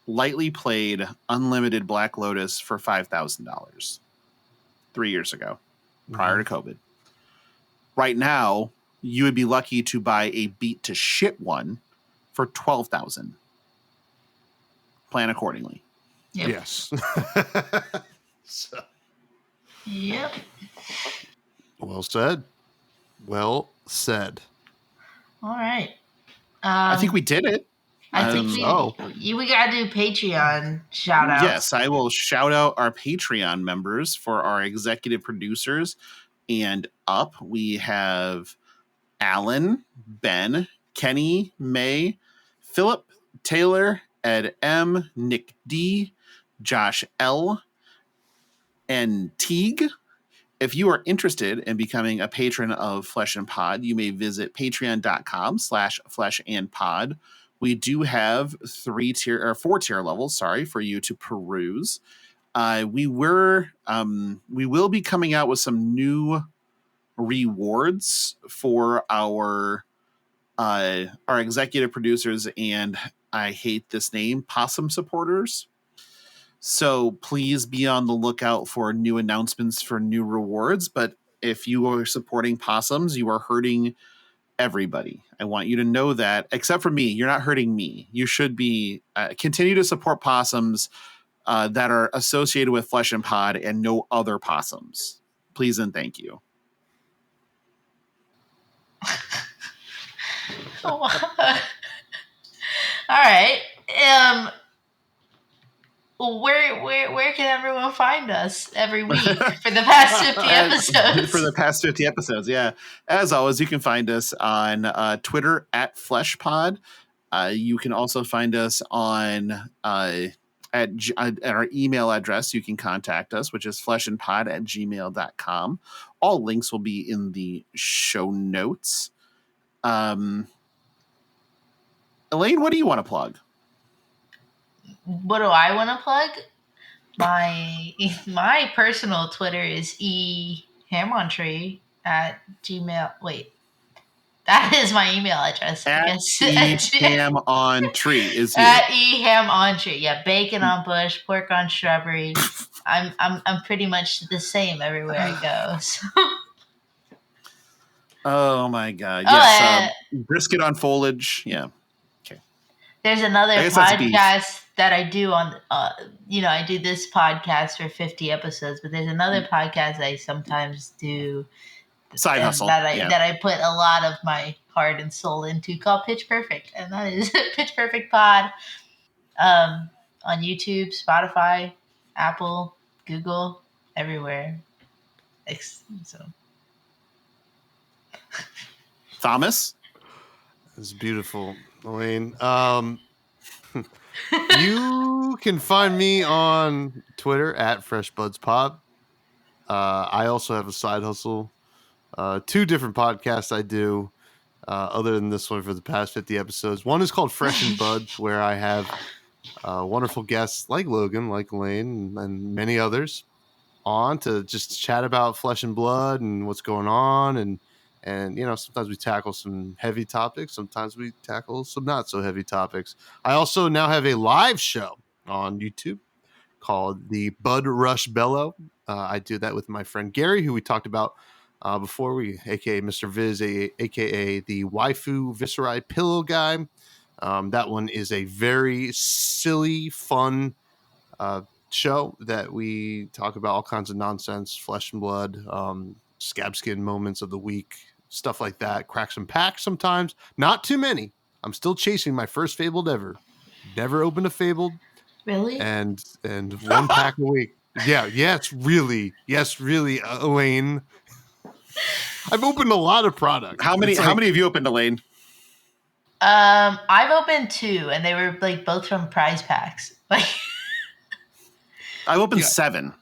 lightly played unlimited Black Lotus for $5,000 3 years ago, prior to COVID. Right now, you would be lucky to buy a beat to shit one for $12,000. Plan accordingly. Yep. Yes. So. Yep. Well said. Well said. All right. I think we did it. I think we gotta do Patreon shout outs. Yes, I will shout out our Patreon members for our executive producers. And up, we have Alan, Ben, Kenny, May, Philip, Taylor, Ed M, Nick D, Josh L, and Teague. If you are interested in becoming a patron of Flesh and Pod, you may visit patreon.com/fleshandpod. We do have 4 tier levels, for you to peruse. We will be coming out with some new rewards for our executive producers and, I hate this name, Possum supporters. So please be on the lookout for new announcements for new rewards. But if you are supporting Possums, you are hurting everybody. I want you to know that, except for me, you're not hurting me. You should be continue to support Possums that are associated with Flesh and Pod and no other Possums. Please and thank you. All right. Where can everyone find us every week for the past 50 episodes? For the past 50 episodes, yeah. As always, you can find us on Twitter at FleshPod. You can also find us on at our email address. You can contact us, which is fleshandpod@gmail.com. All links will be in the show notes. Elaine, what do you want to plug? What do I want to plug? My personal Twitter is ehammontree at Gmail. Wait, that is my email address. At ehammontree is you. At ehammontree. Yeah, bacon on bush, pork on shrubbery. I'm pretty much the same everywhere I go. So. Oh my god! Yes, brisket on foliage. Yeah. Okay. There's another podcast that I do on. I do this podcast for 50 episodes, but there's another podcast I sometimes do. Side hustle that I put a lot of my heart and soul into, called Pitch Perfect, and that is Pitch Perfect Pod. On YouTube, Spotify, Apple, Google, everywhere. So. Thomas? It's beautiful, Elaine. You can find me on Twitter at FreshBudsPod. I also have a side hustle. 2 different podcasts I do, other than this one for the past 50 episodes. One is called Fresh and Buds, where I have wonderful guests like Logan, like Elaine, and many others on to just chat about Flesh and Blood and what's going on. And And, sometimes we tackle some heavy topics. Sometimes we tackle some not so heavy topics. I also now have a live show on YouTube called the Bud Rush Bellow. I do that with my friend Gary, who we talked about before, aka Mr. Viz, aka the Waifu Viscerai Pillow Guy. That one is a very silly, fun show that we talk about all kinds of nonsense, flesh and blood, scab skin moments of the week, stuff like that. Crack some packs sometimes. Not too many. I'm still chasing my first Fabled ever. Never opened a Fabled. Really? And one pack a week. Yeah, yes, really, Elaine. I've opened a lot of products. How many have you opened, Elaine? I've opened 2, and they were like both from prize packs. Like, I've opened 7.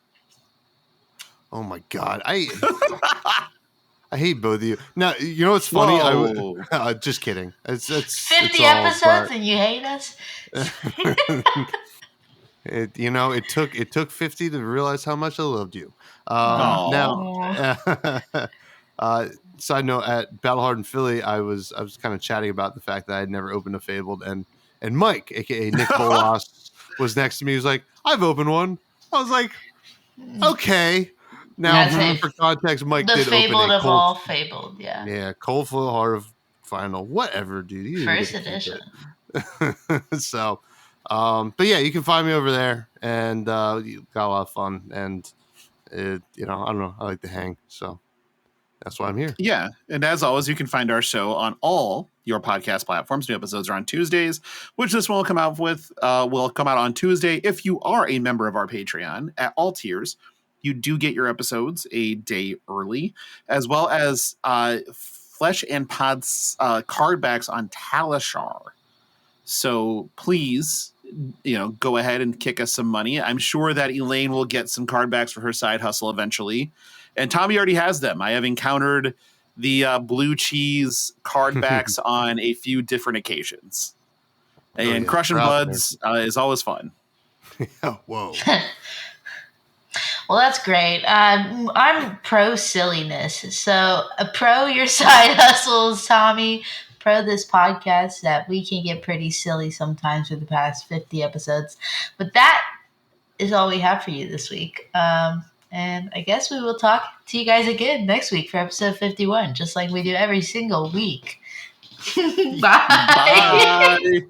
Oh my god, I hate both of you. Now, you know what's funny? Just kidding. It's 50 episodes and you hate us. It took 50 to realize how much I loved you. Now, side note, at Battle Hardened Philly, I was kind of chatting about the fact that I had never opened a Fabled, and Mike, aka Nick Bolas, was next to me. He was like, "I've opened one." I was like, "Okay." Now, for context, Mike did Fabled open of all Fabled, yeah. Yeah, Cold Full Heart of Final, whatever, dude. First edition. So, but yeah, you can find me over there, and you got a lot of fun, and I don't know, I like to hang, so that's why I'm here. Yeah, and as always, you can find our show on all your podcast platforms. New episodes are on Tuesdays, which this one will come out on Tuesday. If you are a member of our Patreon at all tiers, you do get your episodes a day early, as well as Flesh and Pods card backs on Talishar. So please, go ahead and kick us some money. I'm sure that Elaine will get some card backs for her side hustle eventually. And Tommy already has them. I have encountered the blue cheese card backs on a few different occasions. And Crushing Buds is always fun. Whoa. Well, that's great. I'm pro silliness. So pro your side hustles, Tommy. Pro this podcast that we can get pretty silly sometimes for the past 50 episodes. But that is all we have for you this week. And I guess we will talk to you guys again next week for episode 51, just like we do every single week. Bye. Bye.